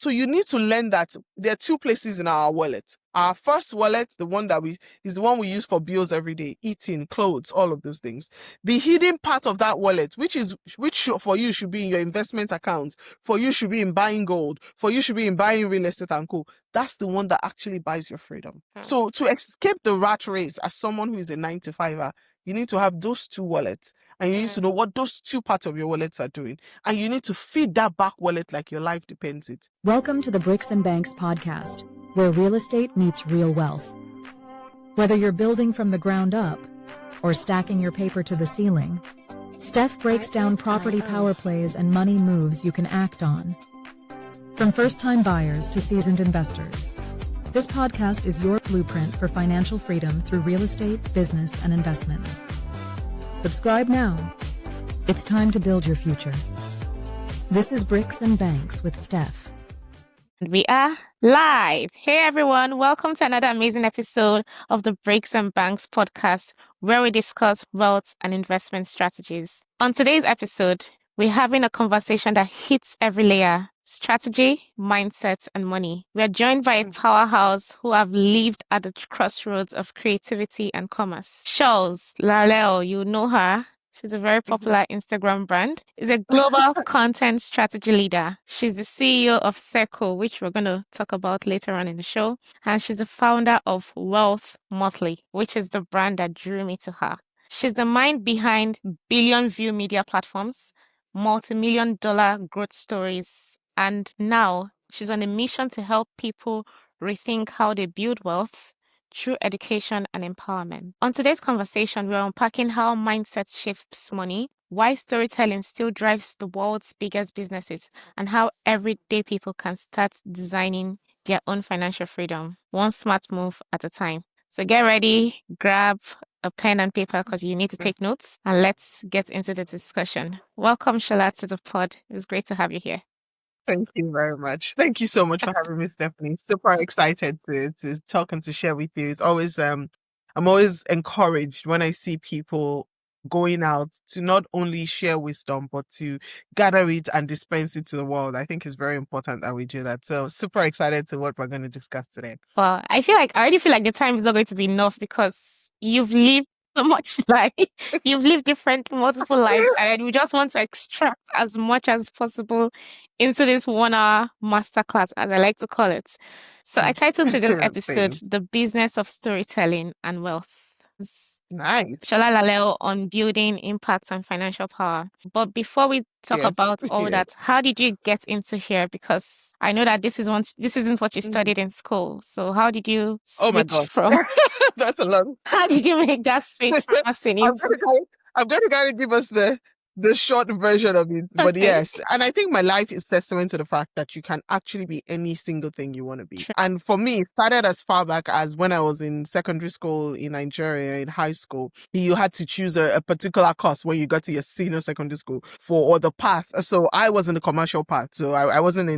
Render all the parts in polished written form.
So you need to learn that there are two places in our wallet. Our first wallet, the one that is the one we use for bills every day, eating, clothes, all of those things. The hidden part of that wallet, which for you should be in your investment account, for you should be in buying gold, for you should be in buying real estate and co. That's the one that actually buys your freedom. So to escape the rat race as someone who is a 9-to-5er, you need to have those two wallets, and you need to know what those two parts of your wallets are doing, and you need to feed that back wallet like your life depends it. Welcome to the Bricks and Banks podcast, where real estate meets real wealth. Whether you're building from the ground up or stacking your paper to the ceiling, Steph breaks down property power plays and money moves you can act on. From first-time buyers to seasoned investors, this podcast is your blueprint for financial freedom through real estate, business, and investment. Subscribe now. It's time to build your future. This is Bricks and Banks with Steph. We are live. Hey everyone, welcome to another amazing episode of the Bricks and Banks podcast, where we discuss wealth and investment strategies. On today's episode, we're having a conversation that hits every layer: strategy, mindset, and money. We are joined by a powerhouse who have lived at the crossroads of creativity and commerce. Sholz Laelle, you know her. She's a very popular Instagram brand. Is a global content strategy leader. She's the CEO of Circo, which we're going to talk about later on in the show. And she's the founder of Motley, which is the brand that drew me to her. She's the mind behind billion-view media platforms, multi-million-dollar growth stories, and now she's on a mission to help people rethink how they build wealth through education and empowerment. On today's conversation, we're unpacking how mindset shifts money, why storytelling still drives the world's biggest businesses, and how everyday people can start designing their own financial freedom, one smart move at a time. So get ready, grab a pen and paper because you need to take notes, and let's get into the discussion. Welcome, Shala, to the pod. It's great to have you here. Thank you very much. Thank you so much for having me, Stephanie. Super excited to talk and to share with you. It's always I'm always encouraged when I see people going out to not only share wisdom but to gather it and dispense it to the world. I think it's very important that we do that. So super excited to what we're going to discuss today. Well, I already feel like the time is not going to be enough because you've lived so much life. You've lived multiple lives, and we just want to extract as much as possible into this 1 hour masterclass, as I like to call it. So I titled today's episode, The Business of Storytelling and Wealth. Nice. Sholz Laelle on building impact and financial power. But before we talk about all that, how did you get into here? Because I know that this isn't what you studied in school. So how did you switch from? That's a lot. How did you make that switch from nursing into? I'm going to kind of give us the short version of it. But yes, and I think my life is testament to the fact that you can actually be any single thing you want to be. Sure. And for me, it started as far back as when I was in secondary school in Nigeria, in high school. You had to choose a particular course when you got to your senior secondary school or the path. So I was in the commercial path. So I wasn't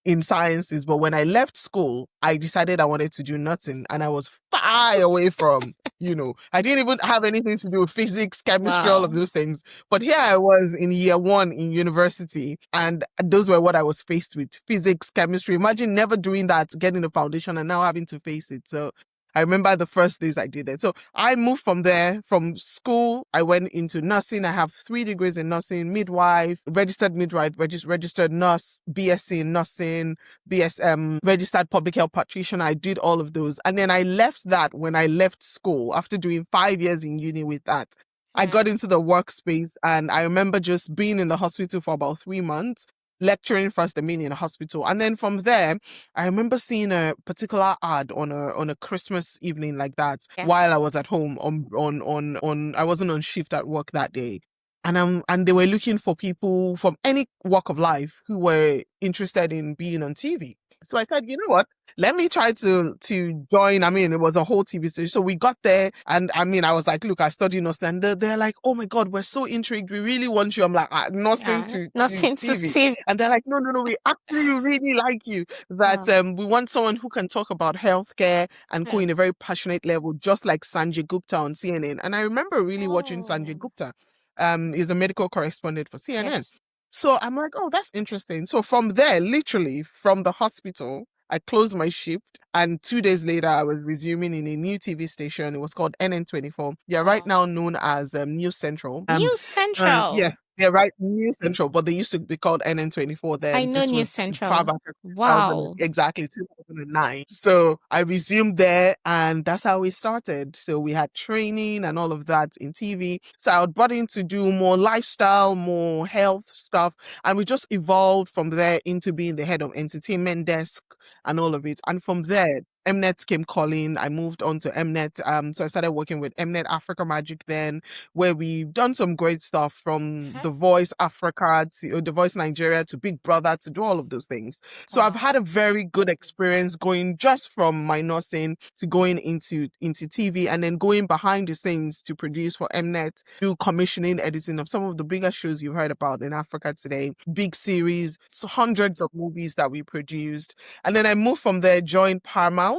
in sciences, but when I left school, I decided I wanted to do nursing, and I was far away from, I didn't even have anything to do with physics, chemistry, all of those things. But here I was in year 1 in university, and those were what I was faced with: physics, chemistry. Imagine never doing that, getting the foundation, and now having to face it. So I remember the first days I did it. So I moved from there, from school. I went into nursing. I have 3 degrees in nursing: midwife, registered nurse, BSc in nursing, BSM, registered public health practitioner. I did all of those. And then I left that when I left school after doing 5 years in uni with that. I got into the workspace, and I remember just being in the hospital for about 3 months, lecturing first, in a hospital. And then from there, I remember seeing a particular ad on a Christmas evening like that while I was at home I wasn't on shift at work that day. And they were looking for people from any walk of life who were interested in being on TV. So I said, you know what? Let me try to join. It was a whole TV station. So we got there, and I was like, look, I study nursing. And they're like, oh my God, we're so intrigued. We really want you. I'm like, nursing to TV. And they're like, no, we actually really like you. That we want someone who can talk about healthcare and go in a very passionate level, just like Sanjay Gupta on CNN. And I remember really watching Sanjay Gupta. He's a medical correspondent for CNN. Yes. So I'm like, oh, that's interesting. So from there, literally from the hospital, I closed my shift, and 2 days later, I was resuming in a new TV station. It was called NN24. Yeah, right Wow. now known as News Central. News Yeah, Central. yeah, right, News Central, but they used to be called NN24 I then. know This News was far Central. back in 2000, Wow. exactly 2009. So I resumed there, and that's how we started. So we had training and all of that in TV. So I was brought in to do more lifestyle, more health stuff, and we just evolved from there into being the head of entertainment desk and all of it. And from there, Mnet came calling. I moved on to Mnet. So I started working with Mnet Africa Magic then, where we've done some great stuff from The Voice Africa to The Voice Nigeria to Big Brother to do all of those things. So I've had a very good experience going just from my nursing to going into TV, and then going behind the scenes to produce for Mnet, do commissioning, editing of some of the bigger shows you've heard about in Africa today, big series, so hundreds of movies that we produced. And then I moved from there, joined Paramount,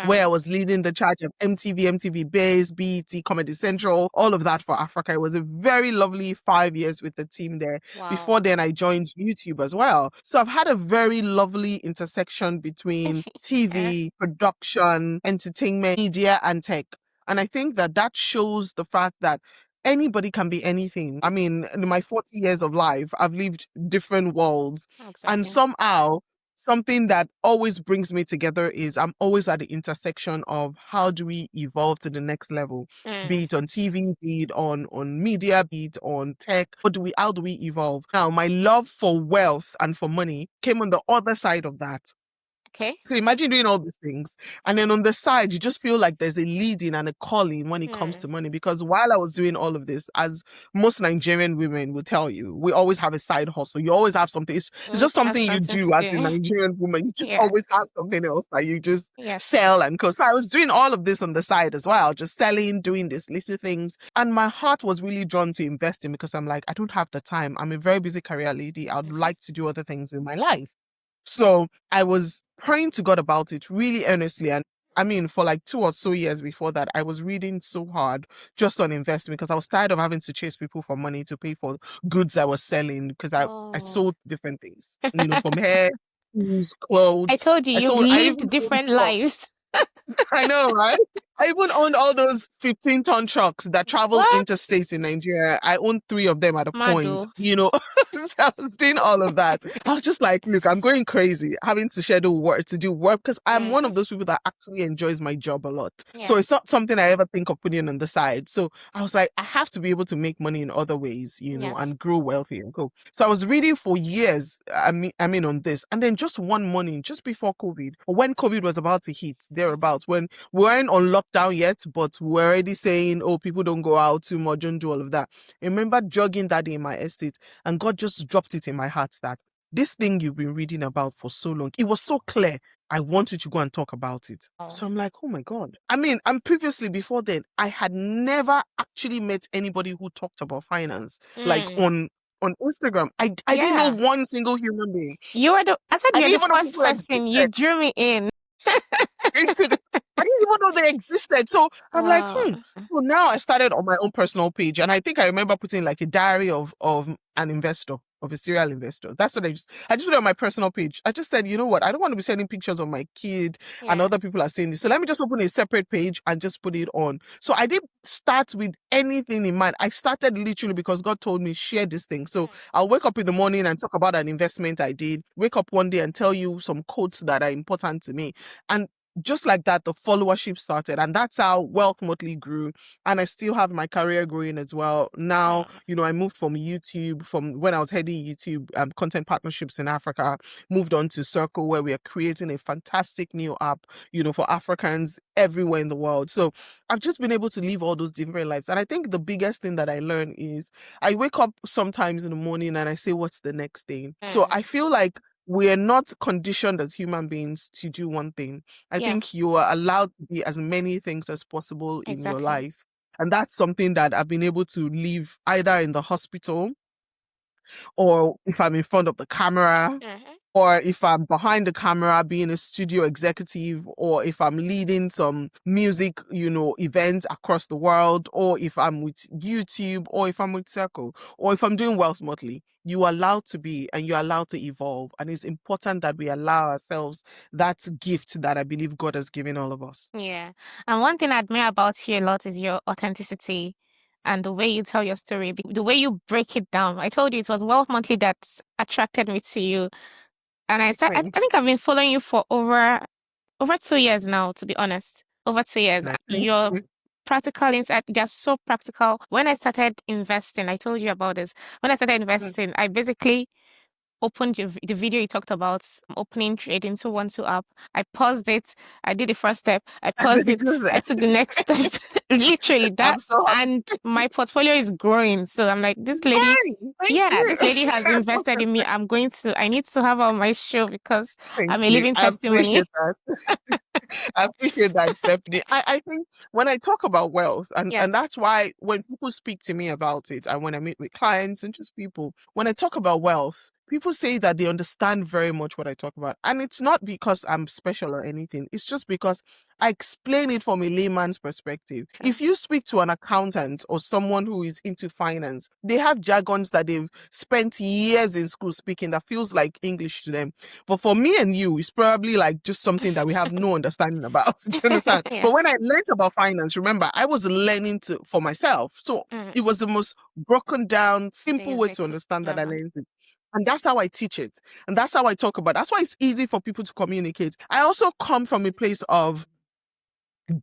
where I was leading the charge of MTV Base, BET, Comedy Central, all of that for Africa. It was a very lovely 5 years with the team there. Wow. Before then, I joined YouTube as well. So I've had a very lovely intersection between TV, production, entertainment, media, and tech. And I think that shows the fact that anybody can be anything. I mean, in my 40 years of life, I've lived different worlds. And Exactly. somehow, something that always brings me together is I'm always at the intersection of how do we evolve to the next level, be it on TV, be it on media, be it on tech. How do we evolve? Now, my love for wealth and for money came on the other side of that. Okay. So imagine doing all these things, and then on the side, you just feel like there's a leading and a calling when it comes to money. Because while I was doing all of this, as most Nigerian women will tell you, we always have a side hustle. You always have something. It's just something you do as a Nigerian woman. You just always have something else that you just sell and co. So I was doing all of this on the side as well, just selling, doing these little things. And my heart was really drawn to investing because I'm like, I don't have the time. I'm a very busy career lady. I'd like to do other things in my life. So I was praying to God about it really earnestly. And I mean, for like 2 or so years before that, I was reading so hard just on investing because I was tired of having to chase people for money to pay for goods I was selling because I sold different things, from hair, shoes, clothes. I told you, you've lived different lives. I know, right? I even owned all those 15-ton trucks that travel interstate in Nigeria. I owned 3 of them at a point, So I was doing all of that. I was just like, look, I'm going crazy having to schedule work, to do work, because I'm one of those people that actually enjoys my job a lot. So it's not something I ever think of putting on the side. So I was like, I have to be able to make money in other ways, and grow wealthy and go. So I was reading for years, I mean, on this. And then just one morning, just before COVID, or when COVID was about to hit, thereabouts, when we weren't on lockdown yet, but we're already saying, oh, people don't go out too much, don't do all of that. I remember jogging that day in my estate, and God just dropped it in my heart that this thing you've been reading about for so long, it was so clear. I want you to go and talk about it. So I'm like, oh my God. I mean, and previously before then, I had never actually met anybody who talked about finance, like on Instagram. I didn't know one single human being. I said you're the first person. You drew me in. I didn't even know they existed. So I'm like, So now I started on my own personal page. And I think I remember putting like a diary of an investor, of a serial investor. That's what I just put it on my personal page. I just said, you know what? I don't want to be sending pictures of my kid and other people are saying this. So let me just open a separate page and just put it on. So I didn't start with anything in mind. I started literally because God told me, share this thing. So I'll wake up in the morning and talk about an investment I did. Wake up one day and tell you some quotes that are important to me. And just like that, the followership started, and that's how Wealth Motley grew. And I still have my career growing as well. Now, I moved from YouTube, from when I was heading YouTube content partnerships in Africa, moved on to Circo, where we are creating a fantastic new app, for Africans everywhere in the world. So I've just been able to live all those different lives. And I think the biggest thing that I learned is I wake up sometimes in the morning and I say, what's the next thing? So I feel like we are not conditioned as human beings to do one thing. I think you are allowed to be as many things as possible in your life. And that's something that I've been able to live either in the hospital or if I'm in front of the camera or if I'm behind the camera being a studio executive, or if I'm leading some music, event across the world, or if I'm with YouTube, or if I'm with Circo, or if I'm doing Wealth Motley, you're allowed to be and you're allowed to evolve. And it's important that we allow ourselves that gift that I believe God has given all of us. Yeah. And one thing I admire about you a lot is your authenticity and the way you tell your story, the way you break it down. I told you it was Wealth Monthly that attracted me to you. And I Thanks. think I've been following you for over 2 years now, to be honest. Over 2 years. Thank Your you. practical insight, they're so practical. When I started investing, I told you about this. When I started investing, I basically opened the video you talked about opening trade into 1-2 app. I paused it. I did the first step. I paused it. I took the next step. Literally that. I'm so happy. And my portfolio is growing. So I'm like, this lady, this lady has invested in me. I need to have her on my show because Thank I'm a you. living I testimony. appreciate that. I appreciate that, Stephanie. I think when I talk about wealth, and that's why when people speak to me about it, and when I meet with clients and just people, when I talk about wealth, people say that they understand very much what I talk about. And it's not because I'm special or anything. It's just because I explain it from a layman's perspective. If you speak to an accountant or someone who is into finance, they have jargons that they've spent years in school speaking that feels like English to them. But for me and you, it's probably like just something that we have no understanding about. Do you understand? Yes. But when I learned about finance, remember, I was learning for myself. So it was the most broken down, simple way to understand that I learned it. And that's how I teach it. And that's how I talk about it. That's why it's easy for people to communicate. I also come from a place of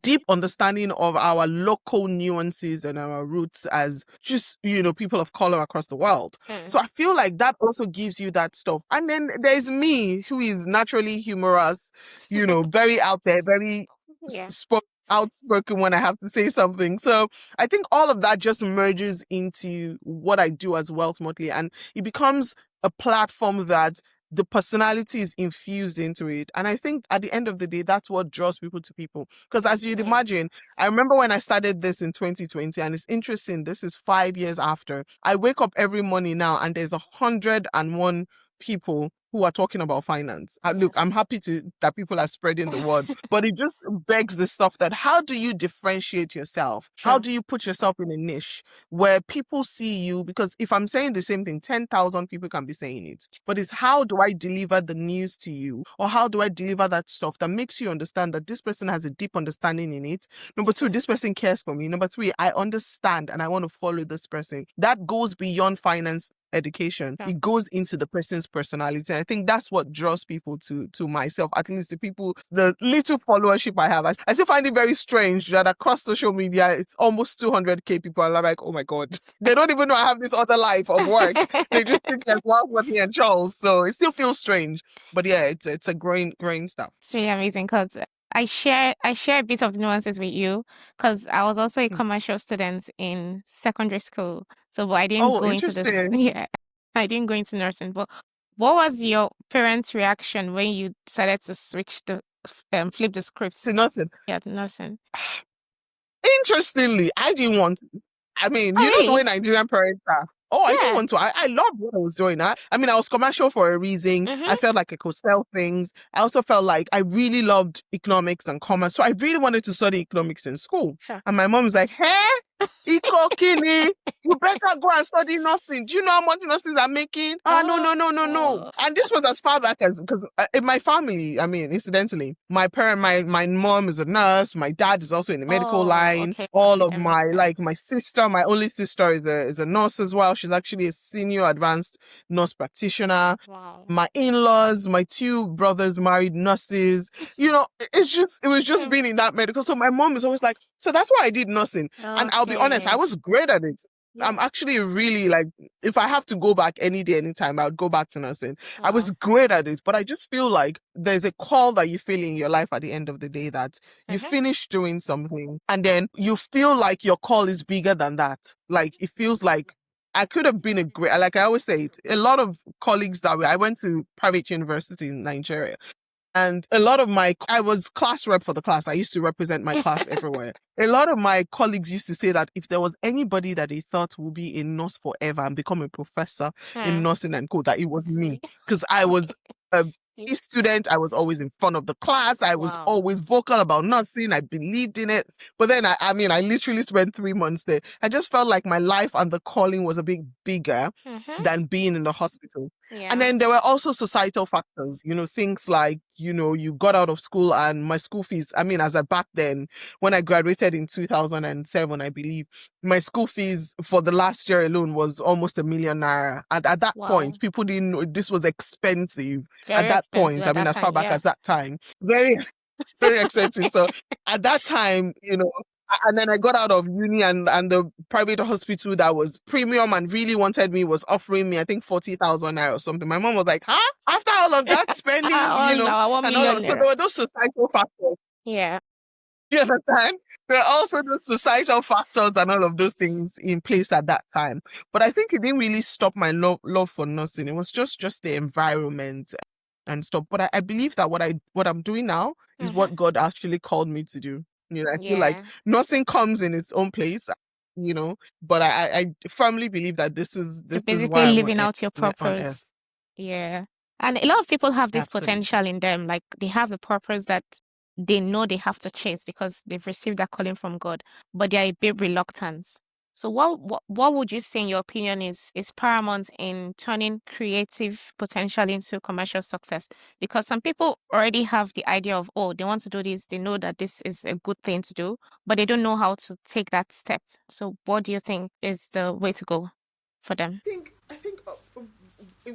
deep understanding of our local nuances and our roots as just, people of color across the world. So I feel like that also gives you that stuff. And then there's me, who is naturally humorous, very out there, very outspoken when I have to say something. So I think all of that just merges into what I do as Wealth Motley, and it becomes a platform that the personality is infused into it. And I think at the end of the day, that's what draws people to people. Because as you'd imagine, I remember when I started this in 2020, and it's interesting, this is 5 years after. I wake up every morning now and there's 101 people who are talking about finance. Look, I'm happy that people are spreading the word, but it just begs the stuff that how do you differentiate yourself? How do you put yourself in a niche where people see you? Because if I'm saying the same thing, 10,000 people can be saying it. But it's how do I deliver the news to you? Or how do I deliver that stuff that makes you understand that this person has a deep understanding in it? Number 2, this person cares for me. Number 3, I understand and I want to follow this person. That goes beyond finance education. It goes into the person's personality. And I think that's what draws people to myself, at least the little followership I have. I still find it very strange that across social media, it's almost 200k people. And I'm like, oh my God, they don't even know I have this other life of work. They just think like, wow, with me and Charles. So it still feels strange. But yeah, it's a growing stuff. It's really amazing because I share a bit of the nuances with you because I was also a commercial student in secondary school. So but I didn't go into this. Yeah, I didn't go into nursing. But what was your parents' reaction when you decided to switch flip the scripts? To nursing. Yeah, nursing. Interestingly, I didn't want to. I mean, know the way Nigerian parents are. I didn't want to. I loved what I was doing. I mean, I was commercial for a reason. I felt like I could sell things. I also felt like I really loved economics and commerce. So I really wanted to study economics in school. Sure. And my mom was like, hey, Iko Kini, you better go and study nursing. Do you know how much nurses are making? No. And this was as far back as, because in my family, I mean, incidentally, my mom is a nurse. My dad is also in the medical line. Okay. All of my sister, my only sister is a nurse as well. She's actually a senior advanced nurse practitioner. Wow. My in-laws, my 2 brothers married nurses. It was just being in that medical. So my mom is always like, so that's why I did nursing. And I'll be honest, I was great at it. I'm actually really if I have to go back any day, anytime, I would go back to nursing. I was great at it, but I just feel like there's a call that you feel in your life at the end of the day that you finish doing something and then you feel like your call is bigger than that. Like it feels like I could have been like I always say, a lot of colleagues I went to private university in Nigeria. And I was class rep for the class. I used to represent my class everywhere. A lot of my colleagues used to say that if there was anybody that they thought would be a nurse forever and become a professor in nursing and co, that it was me. Because I was a student. I was always in front of the class. I was always vocal about nursing. I believed in it. But then, I literally spent 3 months there. I just felt like my life and the calling was a bit bigger than being in the hospital. Yeah. And then there were also societal factors, things like, you got out of school and my school fees. As a back then, when I graduated in 2007, I believe, my school fees for the last year alone was almost #1 million. And at that point, people didn't know this was expensive. Very at that expensive point, at that as far time, back as that time, very, very expensive. So at that time, and then I got out of uni and the private hospital that was premium and really wanted me was offering me, I think, 40,000 naira or something. My mom was like, huh? After all of that spending, $1 and all million of, so there were those societal factors. Yeah. Do you understand? There are also the societal factors and all of those things in place at that time. But I think it didn't really stop my love for nursing. It was just the environment and stuff. But I believe that what I'm doing now is what God actually called me to do. I feel like nursing comes in its own place, but I firmly believe that this is basically why living out your on purpose. earth. Yeah. And a lot of people have this Absolutely. potential in them. Like they have a purpose that they know they have to chase because they've received that calling from God, but they're a bit reluctant. So what would you say, in your opinion, is paramount in turning creative potential into commercial success? Because some people already have the idea of, oh, they want to do this. They know that this is a good thing to do, but they don't know how to take that step. So what do you think is the way to go for them? I think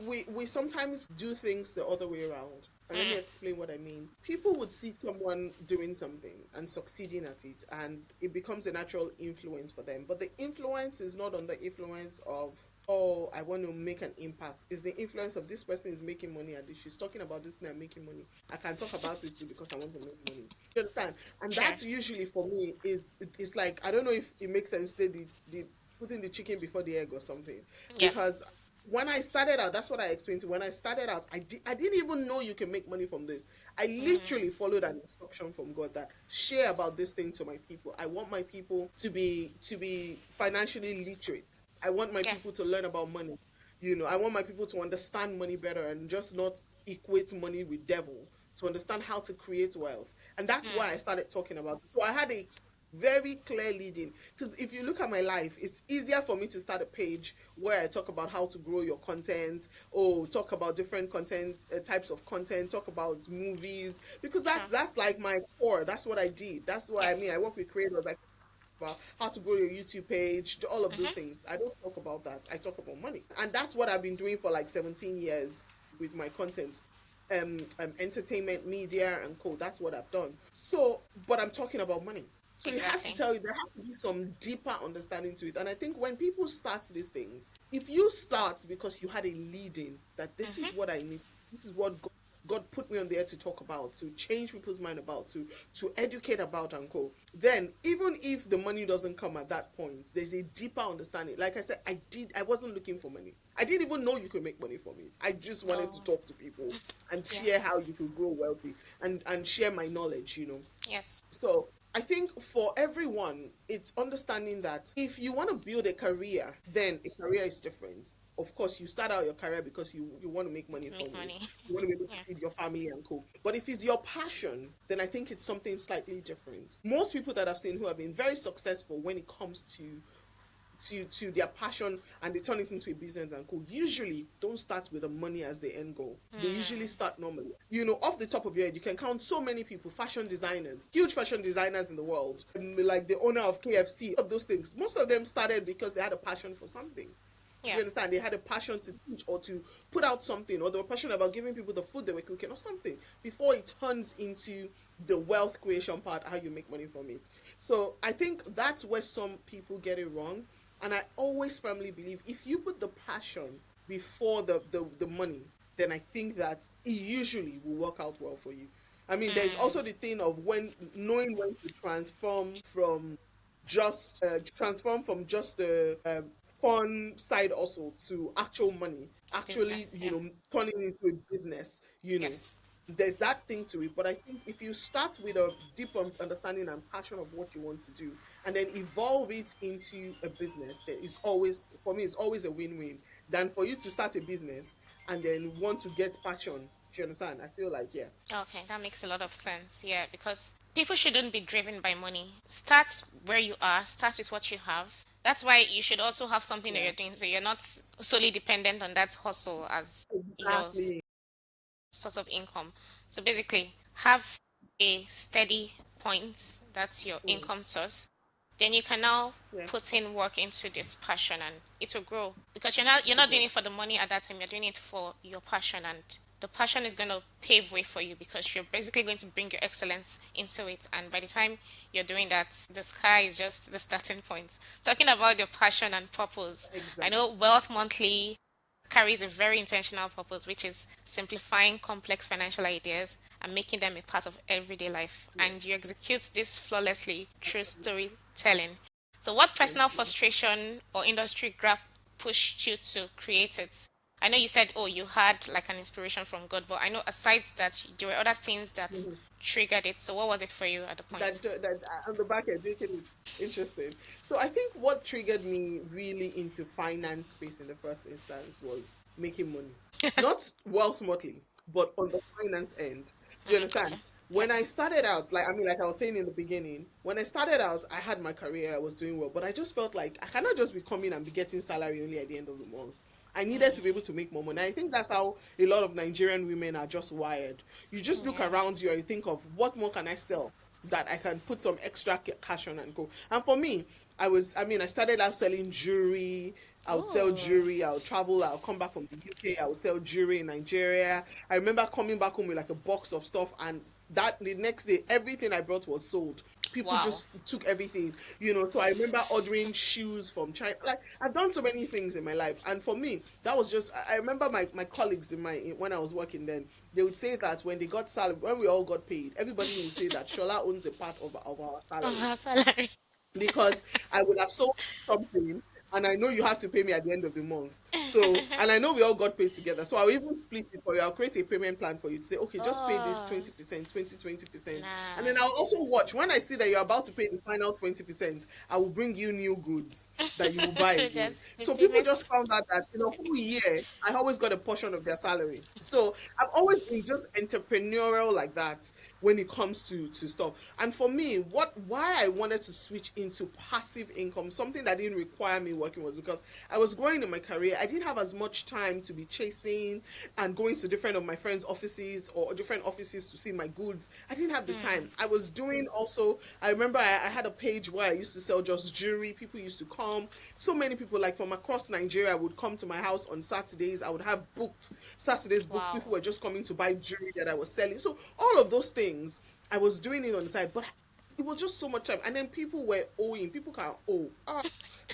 we sometimes do things the other way around. And let me explain what I mean. People would see someone doing something and succeeding at it, and it becomes a natural influence for them. But the influence is not on the influence of, oh, I want to make an impact. It's the influence of, this person is making money and she's talking about this thing and making money. I can talk about it too because I want to make money. You understand? And that's usually, for me, it's like, I don't know if it makes sense to say the putting the chicken before the egg or something. Because when I started out, that's what I explained to you. When I started out, I didn't even know you can make money from this. I literally followed an instruction from God that share about this thing to my people. I want my people to be financially literate. I want my people to learn about money. I want my people to understand money better and just not equate money with devil, to understand how to create wealth. And that's why I started talking about it. So I had a very clear leading, because if you look at my life, it's easier for me to start a page where I talk about how to grow your content, or talk about different content, types of content, talk about movies, because that's like my core. That's what I did. That's what I mean. I work with creators, like about how to grow your YouTube page, all of those things. I don't talk about that. I talk about money. And that's what I've been doing for like 17 years with my content. Entertainment, media, and co. That's what I've done. So, but I'm talking about money. So it has to tell you, there has to be some deeper understanding to it. And I think when people start these things, if you start because you had a leading that this is what I need, this is what God put me on there to talk about, to change people's mind about, to educate about and co. Then even if the money doesn't come at that point, there's a deeper understanding. Like I said, I wasn't looking for money. I didn't even know you could make money from it. I just wanted to talk to people and share how you could grow wealthy and share my knowledge, Yes. So I think for everyone, it's understanding that if you want to build a career, then a career is different. Of course, you start out your career because you want to make money from it. You want to be able to feed your family and co. But if it's your passion, then I think it's something slightly different. Most people that I've seen who have been very successful when it comes to their passion and they turn it into a business and co, usually don't start with the money as the end goal. They usually start normally. Off the top of your head, you can count so many people, fashion designers, huge fashion designers in the world, like the owner of KFC, of those things. Most of them started because they had a passion for something. You understand? They had a passion to teach or to put out something, or they were passionate about giving people the food they were cooking or something, before it turns into the wealth creation part, how you make money from it. So I think that's where some people get it wrong. And I always firmly believe if you put the passion before the money, then I think that it usually will work out well for you. There's also the thing of knowing when to transform from just the fun side also to actual money, actually, turning into a business, There's that thing to it. But I think if you start with a deep understanding and passion of what you want to do, and then evolve it into a business, that is always, for me, it's always a win-win, than for you to start a business and then want to get passion Do you understand? I feel like, yeah. Okay, that makes a lot of sense. Yeah, because people shouldn't be driven by money. Start where you are, start with what you have. That's why you should also have something that Yeah, you're doing so you're not solely dependent on that hustle as your exactly. source of income. So basically, have a steady point, that's your Mm, income source. Then you can now yeah, put in work into this passion and it will grow. Because you're not doing exactly. it for the money at that time, you're doing it for your passion, and the passion is going to pave way for you because you're basically going to bring your excellence into it, and by the time you're doing that, the sky is just the starting point. Talking about your passion and purpose, I Exactly. know Wealth Monthly carries a very intentional purpose, which is simplifying complex financial ideas and making them a part of everyday life. And Yes. you execute this flawlessly through storytelling. So, what Thank personal you. frustration or industry gap pushed you to create it? I know you said, oh, you had like an inspiration from God, but I know aside that, there were other things that Mhm. triggered it. So, what was it for you at the point? That on the back end, making it interesting. So I think what triggered me really into finance space in the first instance was making money, not wealth motley, but on the finance end. Do you Okay. understand? When I Yes. started out, like I mean, like I was saying in the beginning, when I started out, I had my career, I was doing well, but I just felt like I cannot just be coming and be getting salary only at the end of the month. I needed to be able to make more money. I think that's how a lot of Nigerian women are just wired. You just look Yeah. around you and you think of what more can I sell that I can put some extra cash on and go. And for me, I started out selling jewelry. I would sell Oh, jewelry. I would travel. I'll come back from the UK. I would sell jewelry in Nigeria. I remember coming back home with like a box of stuff, and that the next day, everything I brought was sold. People wow. just took everything, you know. So I remember ordering shoes from China. Like I've done so many things in my life, and for me, that was just. I remember my colleagues when I was working then. They would say that when they got salary, when we all got paid, everybody would say that Shola owns a part of our Of salary her salary. because I would have sold something and I know you have to pay me at the end of the month. So, and I know we all got paid together. So I'll even split it for you. I'll create a payment plan for you to say, okay, just pay this Oh, 20%, 20%. And then I'll also nice. watch when I see that you're about to pay the final 20%, I will bring you new goods that you will buy So again. that's the So people just payment. found out that in a whole year, I always got a portion of their salary. So I've always been just entrepreneurial like that when it comes to stuff. And for me, why I wanted to switch into passive income, something that didn't require me working, was because I was growing in my career. I didn't have as much time to be chasing and going to different of my friends' offices or different offices to see my goods. I didn't have the time. I was doing also, I remember I had a page where I used to sell just jewelry. People used to come. So many people like from across Nigeria would come to my house on Saturdays. I would have booked Saturdays books. Wow. People were just coming to buy jewelry that I was selling. So all of those things I was doing it on the side, but it was just so much time. And then people were owing. People can owe.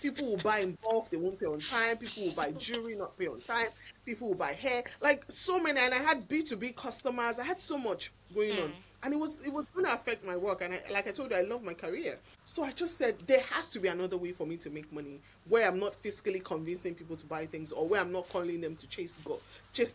People will buy in bulk, they won't pay on time. People will buy jewelry, not pay on time. People will buy hair, like so many. And I had B2B customers. I had so much going on, and it was going to affect my work. And like I told you, I love my career. So I just said there has to be another way for me to make money where I'm not physically convincing people to buy things, or where I'm not calling them to chase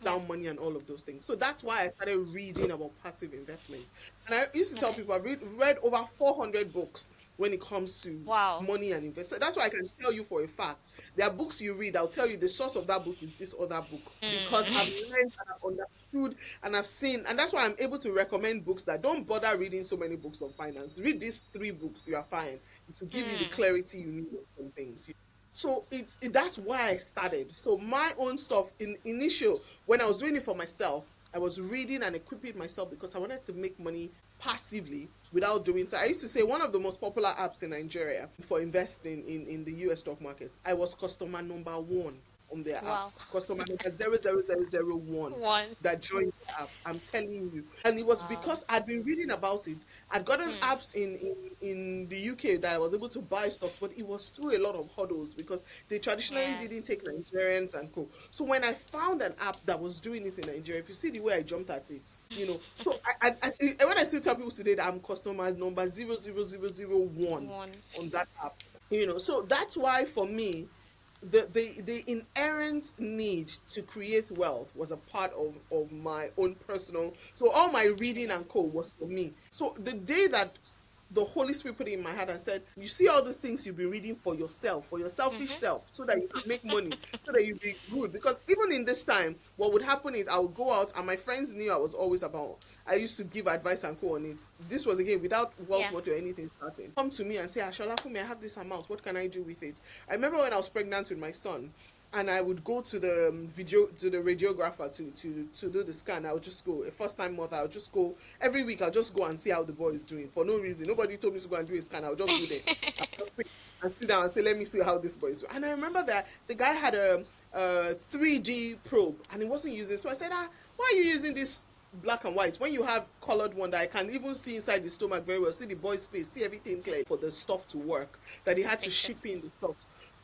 Yeah. down money and all of those things. So that's why I started reading about passive investments. And I used to tell Okay. people I've read over 400 books when it comes to Wow. money and investment. That's why I can tell you for a fact. There are books you read, I'll tell you the source of that book is this other book, because I've learned and I've understood and I've seen, and that's why I'm able to recommend books that don't bother reading so many books on finance. Read these 3 books, you are fine. It will give you the clarity you need on some things. So that's why I started. So my own stuff in initial, when I was doing it for myself, I was reading and equipping myself because I wanted to make money passively without doing so. I used to say one of the most popular apps in Nigeria for investing in the US stock market. I was customer number one on their app. Wow. Customer number 00001 One. that joined the app. I'm telling you. And it was Wow. because I'd been reading about it. I'd gotten apps in the UK that I was able to buy stocks, but it was through a lot of hurdles because they traditionally Yeah. didn't take Nigerians and co. So when I found an app that was doing it in Nigeria, if you see the way I jumped at it. So when I still tell people today that I'm customer number 00001 One. on that app. So that's why for me, the inherent need to create wealth was a part of my own personal. So all my reading Journey. and co was for me. So the day that the Holy Spirit put it in my heart and said, you see all these things you've been reading for yourself, for your selfish self, so that you can make money, so that you be good. Because even in this time, what would happen is I would go out and my friends knew I was always about, I used to give advice and go on it. This was again without wealth watch or anything starting. Come to me and say, Ashola, for me, I have this amount. What can I do with it? I remember when I was pregnant with my son, and I would go to the radiographer to do the scan. I would just go, a first time mother, I would just go every week. I'll just go and see how the boy is doing for no reason. Nobody told me to go and do a scan. I'll just go there and sit down and say, let me see how this boy is doing. And I remember that the guy had a 3D probe and he wasn't using it. So I said, why are you using this black and white when you have colored one that I can even see inside the stomach very well, see the boy's face, see everything clear, for the stuff to work, that he had to ship in the stuff,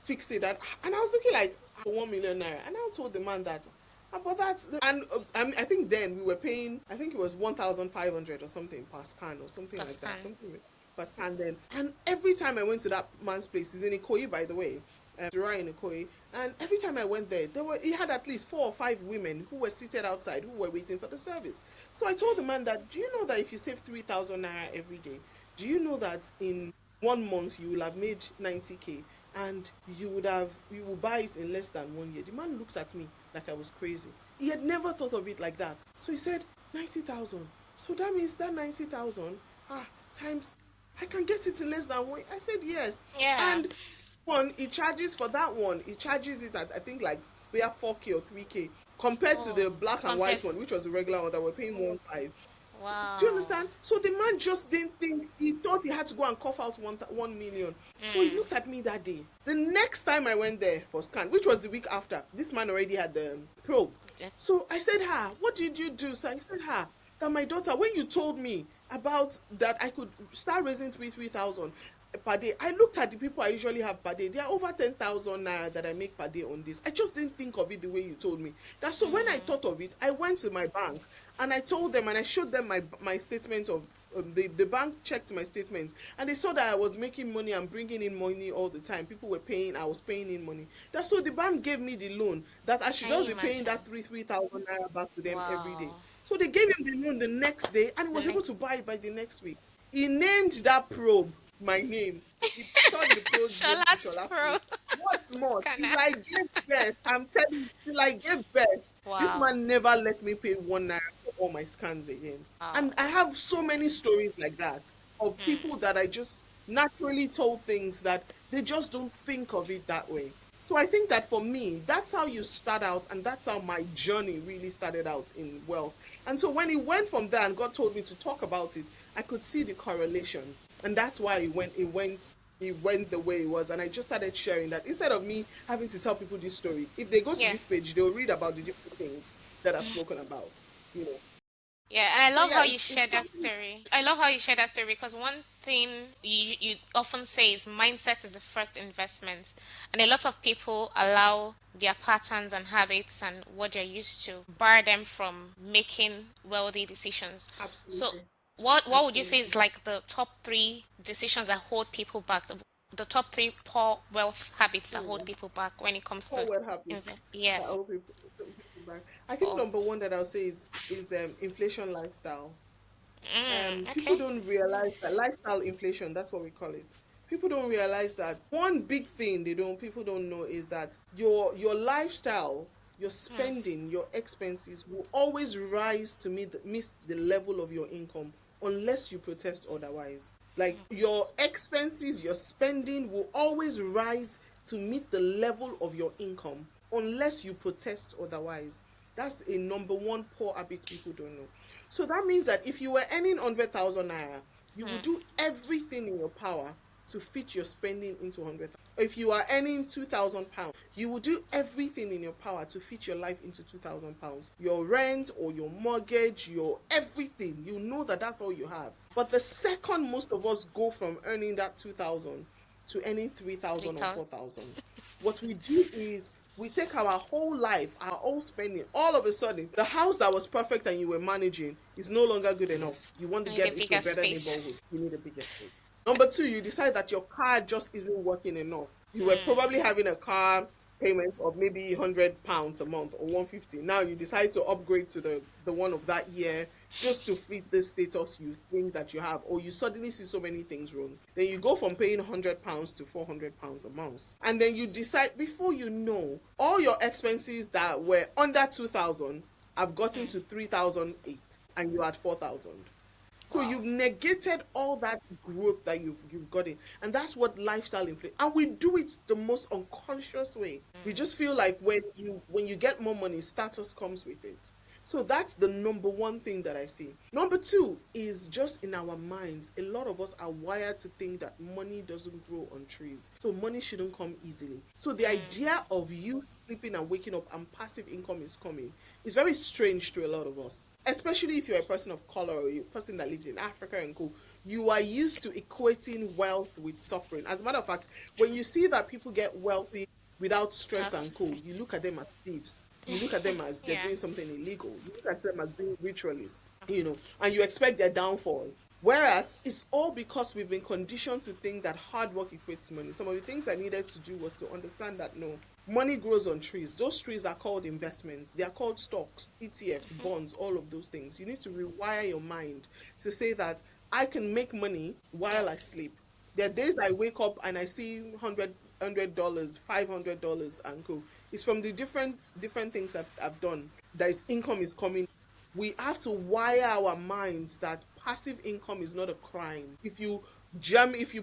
fix it. And I was looking like, 1 million naira, and I told the man that about that, and I think then we were paying, I think it was 1,500 or something per scan or something like that, something per scan then. And every time I went to that man's place, he's in Ikoyi, by the way, in Ikoyi, and every time I went there, he had at least 4 or 5 women who were seated outside who were waiting for the service. So I told the man that, do you know that if you save 3,000 naira every day, do you know that in 1 month you will have made 90k? And you will buy it in less than 1 year. The man looks at me like I was crazy. He had never thought of it like that. So he said, 90,000. So that means that 90,000 times, I can get it in less than 1 year. I said yes. Yeah. And he charges for that one. He charges it at, I think, like, we have 4k or 3k compared to the black and white one, which was the regular one that we're paying 1.5. Wow. Do you understand? So the man just didn't think, he thought he had to go and cough out 1 million. So he looked at me that day. The next time I went there for scan, which was the week after, this man already had the probe. So I said, what did you do? So I said, that my daughter, when you told me about that I could start raising 3,000 per day, I looked at the people I usually have per day. There are over 10,000 naira that I make per day on this. I just didn't think of it the way you told me. That's so when I thought of it, I went to my bank and I told them and I showed them my statement of the bank checked my statement and they saw that I was making money and bringing in money all the time. People were paying, I was paying in money. That's so the bank gave me the loan that I should just be paying that 3,000 naira back to them every day. So they gave him the loan the next day and he was able to buy it by the next week. He named that probe my name. He turned the probe Shola's probe. What's more, till I gave birth, I'm telling you, till I gave birth, this man never let me pay 1 naira for all my scans again. And I have so many stories like that of people that I just naturally told things that they just don't think of it that way. So I think that for me, that's how you start out, and that's how my journey really started out in wealth. And so when it went from there and God told me to talk about it, I could see the correlation. And that's why it went the way it was. And I just started sharing that instead of me having to tell people this story, if they go to this page, they'll read about the different things that I've spoken about, you know. Yeah, and I love how you shared that story. I love how you shared that story because one thing you often say is mindset is the first investment. And a lot of people allow their patterns and habits and what they're used to bar them from making wealthy decisions. Absolutely. So what would you say is like the top 3 decisions that hold people back? The top 3 poor wealth habits that hold people back when it comes to yes. I think number 1 that I'll say is inflation lifestyle. People don't realize that lifestyle inflation, that's what we call it. People don't realize that one big thing people don't know is that your lifestyle, your spending, your expenses will always rise to meet the level of your income unless you protest otherwise. Like your expenses, your spending will always rise to meet the level of your income unless you protest otherwise. That's a number 1 poor habit people don't know. So that means that if you were earning 100,000 naira, you will do everything in your power to fit your spending into 100,000. If you are earning 2,000 pounds, you will do everything in your power to fit your life into 2,000 pounds. Your rent or your mortgage, your everything, you know that that's all you have. But the second most of us go from earning that 2,000 to earning 3,000 or 4,000, what we do is we take our whole life, our whole spending, all of a sudden, the house that was perfect and you were managing is no longer good enough. You want to get into a better neighborhood. You need a bigger space. Number 2, you decide that your car just isn't working enough. You were probably having a car payment of maybe £100 a month or 150. Now you decide to upgrade to the one of that year. just to fit the status you think that you have, or you suddenly see so many things wrong. Then you go from paying £100 to £400 a month, and then you decide, before you know, all your expenses that were under 2,000 have gotten to 3,008, and you're at 4,000. So you've negated all that growth that you've gotten, and that's what lifestyle inflation. And we do it the most unconscious way. We just feel like when you get more money, status comes with it. So that's the number one thing that I see. Number two is just in our minds. A lot of us are wired to think that money doesn't grow on trees. So money shouldn't come easily. So the idea of you sleeping and waking up and passive income is coming is very strange to a lot of us. Especially if you're a person of color or a person that lives in Africa and co. You are used to equating wealth with suffering. As a matter of fact, when you see that people get wealthy without stress and co, you look at them as thieves. You look at them as they're doing something illegal. You look at them as being ritualists, and you expect their downfall. Whereas it's all because we've been conditioned to think that hard work equates money. Some of the things I needed to do was to understand that no, money grows on trees. Those trees are called investments. They are called stocks, ETFs, bonds, all of those things. You need to rewire your mind to say that I can make money while I sleep. There are days I wake up and I see $100, $500 and go. It's from the different things I've done. That is, income is coming. We have to wire our minds that passive income is not a crime. If you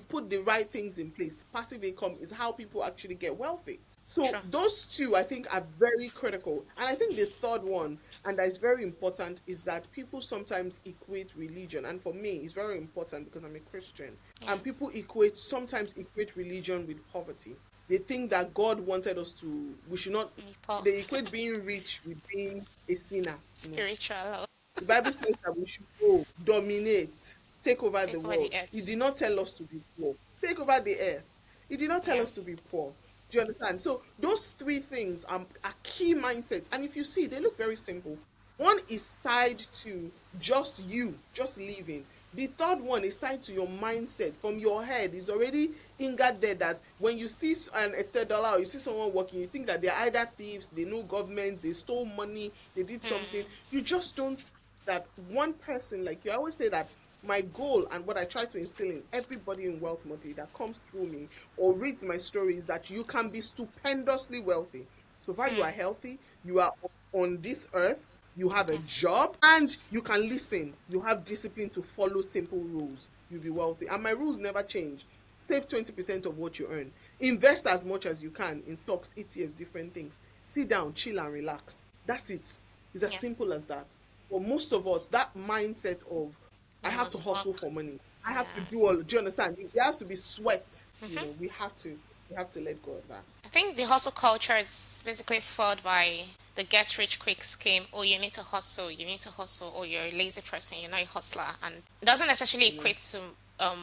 put the right things in place, passive income is how people actually get wealthy. So those two, I think, are very critical. And I think the third one, and that is very important, is that people sometimes equate religion. And for me, it's very important because I'm a Christian. And people sometimes equate religion with poverty. They think that God wanted us to, we should not, they equate being rich with being a sinner. Spiritual. The Bible says that we should go, dominate, take over the world. He did not tell us to be poor. Take over the earth. He did not tell us to be poor. Do you understand? So those three things are key mindsets. And if you see, they look very simple. One is tied to just living. The third one is tied to your mindset. From your head is already ingrained there that when you see a $3 or you see someone working, you think that they're either thieves, they know government, they stole money, they did something. You just don't see that one person, like you always say that my goal and what I try to instill in everybody in Wealth Motley that comes through me or reads my story is that you can be stupendously wealthy. So far you are healthy, you are on this earth, you have a job, and you can listen. You have discipline to follow simple rules. You'll be wealthy. And my rules never change. Save 20% of what you earn. Invest as much as you can in stocks, ETFs, different things. Sit down, chill, and relax. That's it. It's as simple as that. For most of us, that mindset of, I have to hustle for money. I have to do all. Do you understand? There has to be sweat. We have to let go of that. I think the hustle culture is basically fed by the get rich quick scheme. Oh, you need to hustle, or you're a lazy person, you're not a hustler. And it doesn't necessarily equate to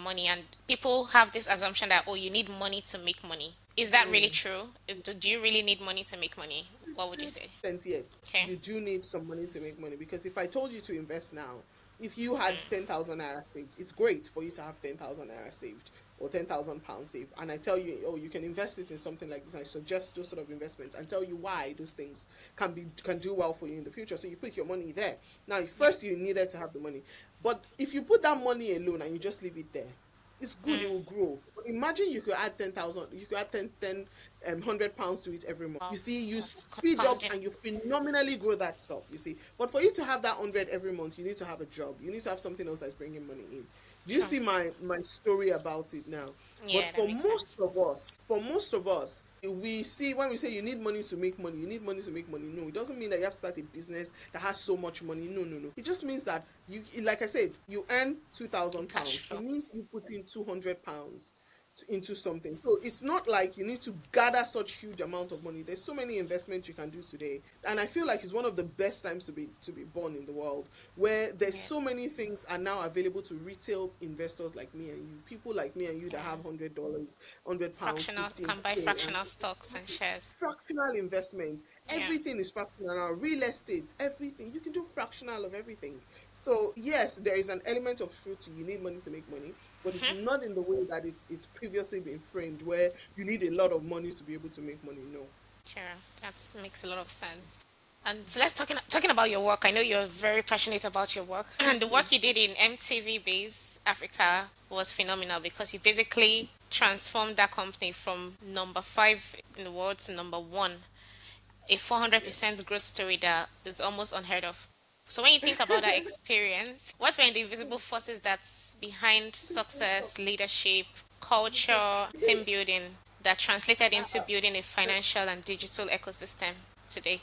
money. And people have this assumption that, oh, you need money to make money. Is that really true? Do you really need money to make money? What would you say? Yet. Okay. You do need some money to make money, because if I told you to invest now, if you had 10,000 naira saved, it's great for you to have 10,000 naira saved or 10,000 pounds saved, and I tell you, oh, you can invest it in something like this, and I suggest those sort of investments and tell you why those things can do well for you in the future. So you put your money there. Now, first you needed to have the money, but if you put that money alone and you just leave it there, it's good, it will grow. But imagine you could add 10,000, you could add 100 pounds to it every month. You see, you speed up and you phenomenally grow that stuff, you see. But for you to have that 100 every month, you need to have a job. You need to have something else that's bringing money in. Do you see my story about it now? Yeah, but for most of us, we see, when we say you need money to make money, no, it doesn't mean that you have to start a business that has so much money. No. It just means that you, like I said, you earn £2,000. It means you put in £200 into something. So it's not like you need to gather such huge amount of money. There's so many investments you can do today, and I feel like it's one of the best times to be born in the world, where there's so many things are now available to retail investors like me and you, people like me and you that have £100, £100, can buy fractional stocks and shares. Fractional investment. Everything is fractional now. Real estate, everything. You can do fractional of everything. So yes, there is an element of truth. You need money to make money, but it's not in the way that it's previously been framed, where you need a lot of money to be able to make money. No. Sure, that makes a lot of sense. And so let's talking about your work. I know you're very passionate about your work, and the work you did in MTV Base Africa was phenomenal because you basically transformed that company from number five in the world to number one, a Yes. 400% growth story that is almost unheard of. So when you think about that experience, what were the invisible forces that's behind success, leadership, culture, team building that translated into building a financial and digital ecosystem today?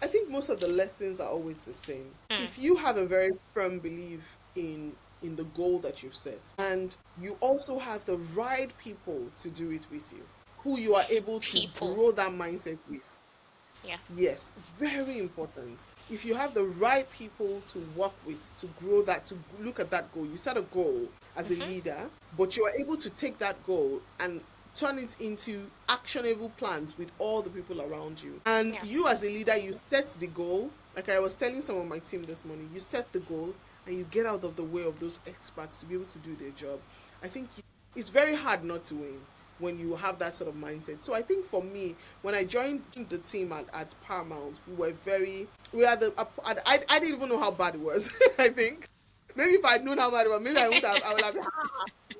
I think most of the lessons are always the same. Hmm. If you have a very firm belief in the goal that you've set, and you also have the right people to do it with you, who you are able to People. grow that mindset with. Yeah. Yes, very important. If you have the right people to work with, to grow that, to look at that goal, you set a goal as a Hmm. leader, but you are able to take that goal and turn it into actionable plans with all the people around you. And Yeah. you, as a leader, you set the goal. Like I was telling some of my team this morning, you set the goal and you get out of the way of those experts to be able to do their job. I think it's very hard not to win when you have that sort of mindset. So I think for me, when I joined the team at Paramount, we had I didn't even know how bad it was. I think maybe if I'd known how bad it was, maybe I would have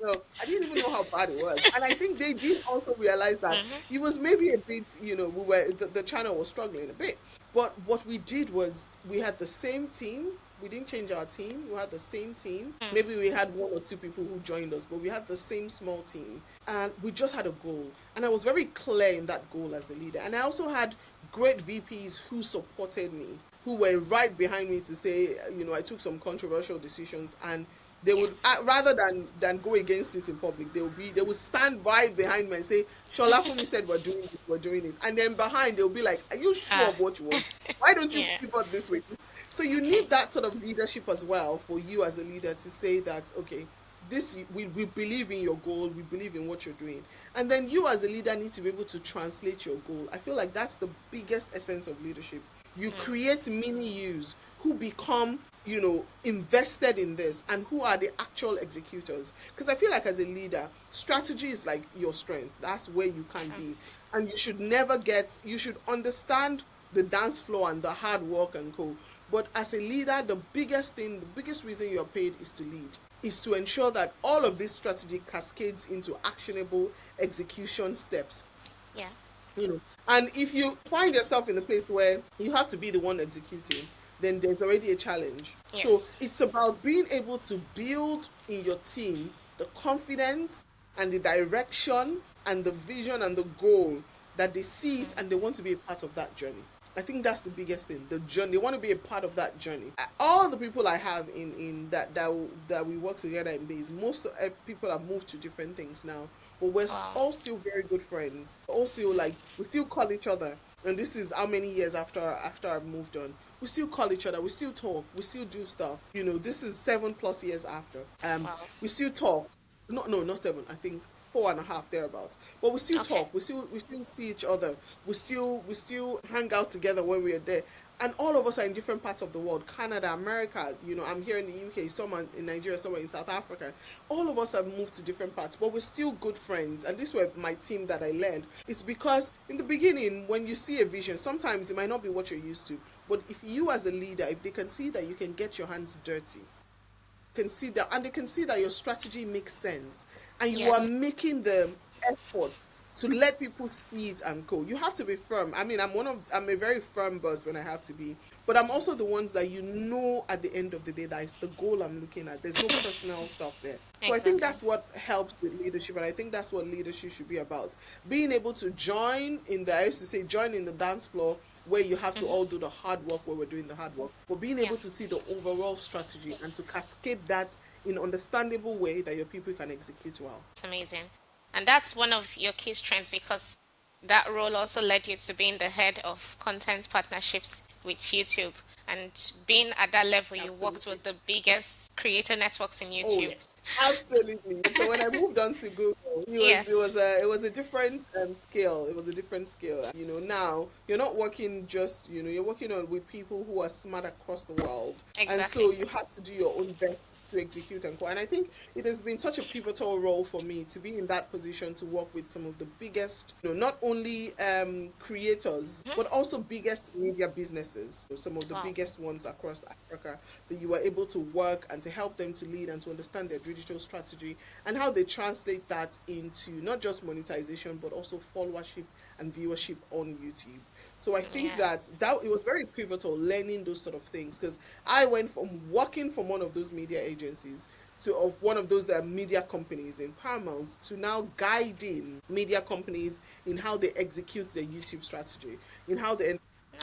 no, I didn't even know how bad it was. And I think they did also realize that Hmm. it was maybe a bit, the channel was struggling a bit. But what we did was we had the same team. We didn't change our team. We had the same team. Maybe we had one or two people who joined us, but we had the same small team. And we just had a goal. And I was very clear in that goal as a leader. And I also had great VPs who supported me, who were right behind me to say, I took some controversial decisions, and they Yeah. would, rather than go against it in public, they would stand right behind me and say, Shola Fumi said we're doing it. And then behind they'll be like, are you sure Ah. of what you want? Why don't you Yeah. pivot this way? So you Okay. need that sort of leadership as well for you as a leader to say that, okay, this we believe in your goal, we believe in what you're doing. And then you as a leader need to be able to translate your goal. I feel like that's the biggest essence of leadership. You create mini yous who become, invested in this and who are the actual executors. Because I feel like as a leader, strategy is like your strength. That's where you can Okay. be. And you should understand the dance floor and the hard work and co. But as a leader, the biggest reason you're paid is to lead, is to ensure that all of this strategy cascades into actionable execution steps. Yeah. you know and if you find yourself in a place where you have to be the one executing, then there's already a challenge. So Yes. it's about being able to build in your team the confidence and the direction and the vision and the goal that they see it, and they want to be a part of that journey. I think that's the biggest thing. The journey. They want to be a part of that journey. All the people I have in that we work together in base, most people have moved to different things now, but we're Wow. all still very good friends. Also, like, we still call each other, and this is how many years after I've moved on. We still call each other. We still talk. We still do stuff. This is 7+ years after. Wow. We still talk. No, not seven. I think 4.5 thereabouts. But we still Okay. talk. We still see each other. We still hang out together when we are there. And all of us are in different parts of the world. Canada, America. I'm here in the UK. Someone in Nigeria. Someone in South Africa. All of us have moved to different parts, but we're still good friends. And this were my team that I led. It's because in the beginning, when you see a vision, sometimes it might not be what you're used to. But if you as a leader, if they can see that you can get your hands dirty, consider and they can see that your strategy makes sense, and you are Yes. making the effort to let people see it and go. You have to be firm. I mean, I'm a very firm boss when I have to be, but I'm also the ones that, at the end of the day, that is the goal I'm looking at. There's no personal stuff there. So I think Exactly. that's what helps with leadership, and I think that's what leadership should be about. Being able to I used to say, join in the dance floor, where you have to Hmm. all do the hard work where we're doing the hard work, but being Yeah. able to see the overall strategy and to cascade that in an understandable way that your people can execute well. It's amazing. And that's one of your key strengths because that role also led you to being the head of content partnerships with YouTube. And being at that level, you worked Absolutely. with the biggest creator networks in Oh YouTube. yes, absolutely. So when I moved on to Google, Yes. it was a different scale. It was a different scale. Now you're not working just, you're working on with people who are smart across the world, and so Exactly. you have to do your own bets to execute and go. And I think it has been such a pivotal role for me to be in that position to work with some of the biggest, not only creators, but also biggest media businesses, some of the biggest ones across Africa, that you were able to work and to help them to lead and to understand their digital strategy and how they translate that into not just monetization, but also followership and viewership on YouTube. So I think that it was very pivotal learning those sort of things, because I went from working from one of those media agencies to of one of those media companies in Paramount to now guiding media companies in how they execute their YouTube strategy, in how they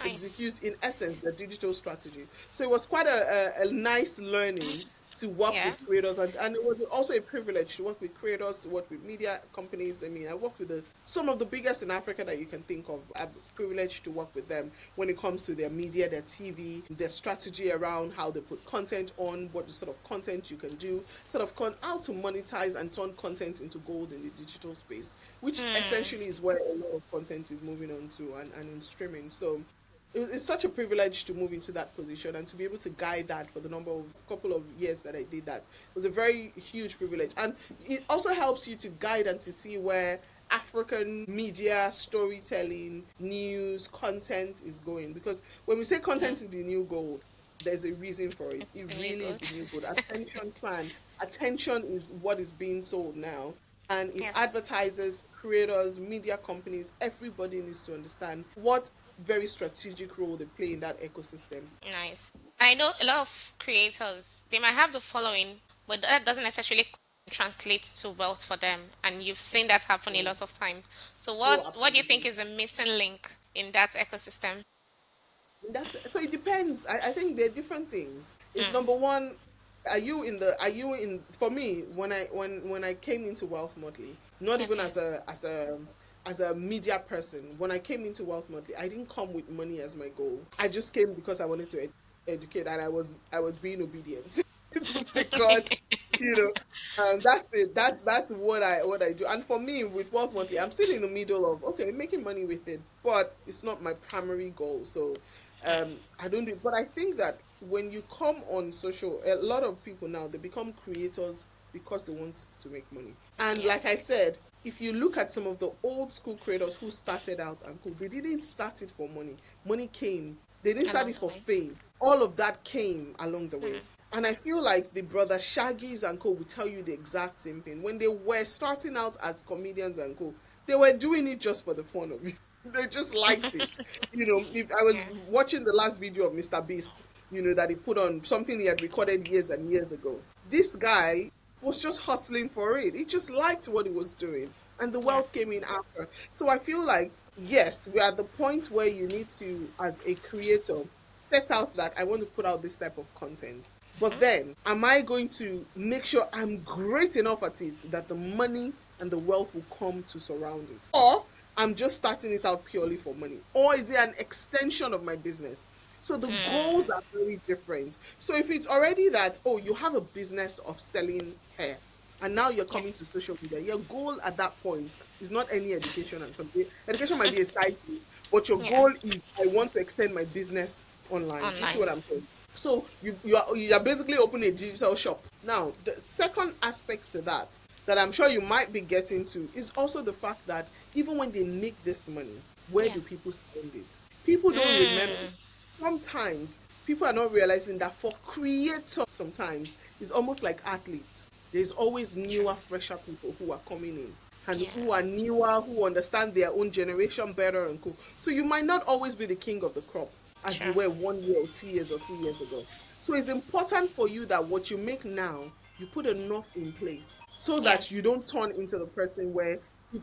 execute, in essence, their digital strategy. So it was quite a nice learning to work with creators, and it was also a privilege to work with creators, to work with media companies. I mean, I worked with some of the biggest in Africa that you can think of. I'm privileged to work with them when it comes to their media, their TV, their strategy around how they put content on, what the sort of content you can do, sort of how to monetize and turn content into gold in the digital space, which essentially is where a lot of content is moving on to and in streaming. So it's such a privilege to move into that position and to be able to guide that for the couple of years that I did that. It was a very huge privilege, and it also helps you to guide and to see where African media, storytelling, news, content is going. Because when we say content is the new gold, there's a reason for it. It really is the new gold. Attention span. Attention is what is being sold now. And if advertisers, creators, media companies, everybody needs to understand what very strategic role they play in that ecosystem. Nice. I know a lot of creators, they might have the following, but that doesn't necessarily translate to wealth for them. And you've seen that happen a lot of times. So what do you think Absolutely. is a missing link in that ecosystem? So it depends. I think there are different things. It's number one, for me, when I came into Wealth Motley, not even Okay. as a media person, when I came into Wealth Motley, I didn't come with money as my goal. I just came because I wanted to educate, and I was being obedient to my God, you know. That's it. That's what I do. And for me, with Wealth Monthly, I'm still in the middle of, okay, making money with it, but it's not my primary goal. So I don't do. But I think that when you come on social, a lot of people now, they become creators because they want to make money. And Yeah. like I said, if you look at some of the old school creators who started out and cool, they didn't start it for money. Money came. They didn't start Along it the for way. fame. All of that came along the way. And I feel like the brother Shaggy's and co will tell you the exact same thing. When they were starting out as comedians and co, they were doing it just for the fun of it. They just liked it. If I was Yeah. watching the last video of Mr. Beast, that he put on something he had recorded years and years ago. This guy was just hustling for it. He just liked what he was doing. And the Yeah. wealth came in after. So I feel like, yes, we're at the point where you need to, as a creator, set out that I want to put out this type of content. But then, am I going to make sure I'm great enough at it that the money and the wealth will come to surround it? Or I'm just starting it out purely for money? Or is it an extension of my business? So the goals are very different. So if it's already that, oh, you have a business of selling hair, and now you're Yeah. coming to social media, your goal at that point is not any education and something. Education might be a side thing, but your Yeah. goal is, I want to extend my business online. Do you see Online. what I'm saying? So you are basically opening a digital shop. Now, the second aspect to that I'm sure you might be getting to is also the fact that even when they make this money, where Yeah. do people spend it? People don't remember. Sometimes people are not realizing that for creators, sometimes it's almost like athletes. There's always True. newer, fresher people who are coming in and Yeah. who are newer, who understand their own generation better and cool. So you might not always be the king of the crop as you True. were 1 year or 2 years or 3 years ago. So it's important for you that what you make now, you put enough in place so Yeah. that you don't turn into the person where you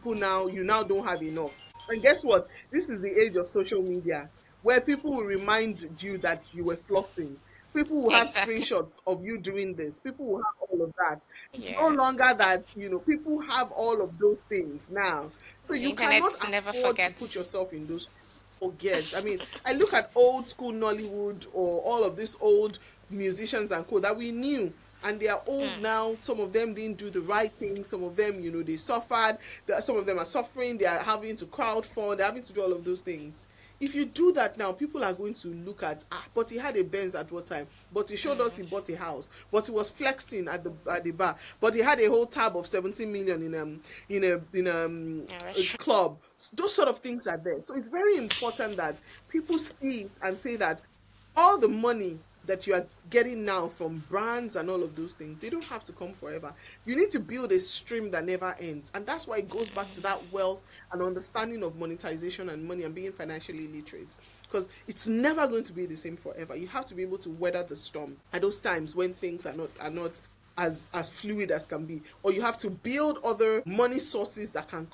now don't have enough. And guess what? This is the age of social media where people will remind you that you were flossing. People will have Exactly. screenshots of you doing this. People will have all of that. It's no Yeah. longer that, people have all of those things now. So The you cannot internet never afford to put forgets. yourself in those forget. I mean, I look at old school Nollywood or all of these old musicians and co that we knew. And they are old now. Some of them didn't do the right thing. Some of them, they suffered. Some of them are suffering. They are having to crowd fund. They're having to do all of those things. if you do that now, people are going to look at, but he had a Benz at what time? But he showed us he bought a house. But he was flexing at the bar. But he had a whole tab of 17 million in a club. Those sort of things are there. So it's very important that people see it and say that all the money that you are getting now from brands and all of those things, they don't have to come forever. You need to build a stream that never ends. And that's why it goes back to that wealth and understanding of monetization and money and being financially literate. Because it's never going to be the same forever. You have to be able to weather the storm at those times when things are not as fluid as can be. Or you have to build other money sources that can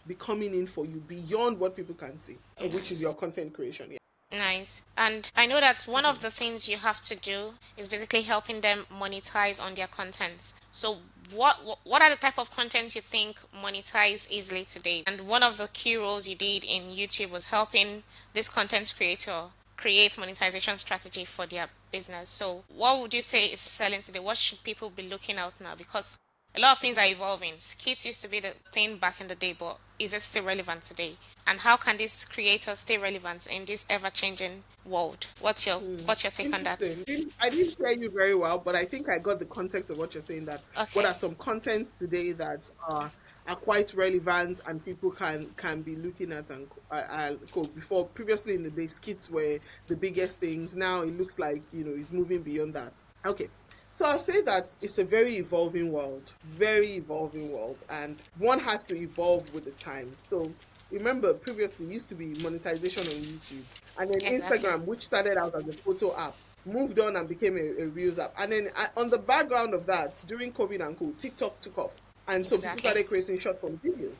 be coming in for you beyond what people can see, which is your content creation. Yeah. Nice. And I know that one of the things you have to do is basically helping them monetize on their content. So what are the type of content you think monetize easily today? And one of the key roles you did in YouTube was helping this content creator create monetization strategy for their business. So what would you say is selling today? What should people be looking out now? Because a lot of things are evolving. Skits used to be the thing back in the day, but is it still relevant today? And how can these creators stay relevant in this ever-changing world? What's your take on that? I didn't hear you very well, but I think I got the context of what you're saying. That what are some contents today that are quite relevant and people can be looking at and before previously in the day skits were the biggest things. Now it looks like it's moving beyond that. Okay. So I'll say that it's a very evolving world, and one has to evolve with the time. So remember, previously it used to be monetization on YouTube, and then Instagram, which started out as a photo app, moved on and became a Reels app. And then on the background of that, during COVID and co, TikTok took off. And so people started creating short form videos,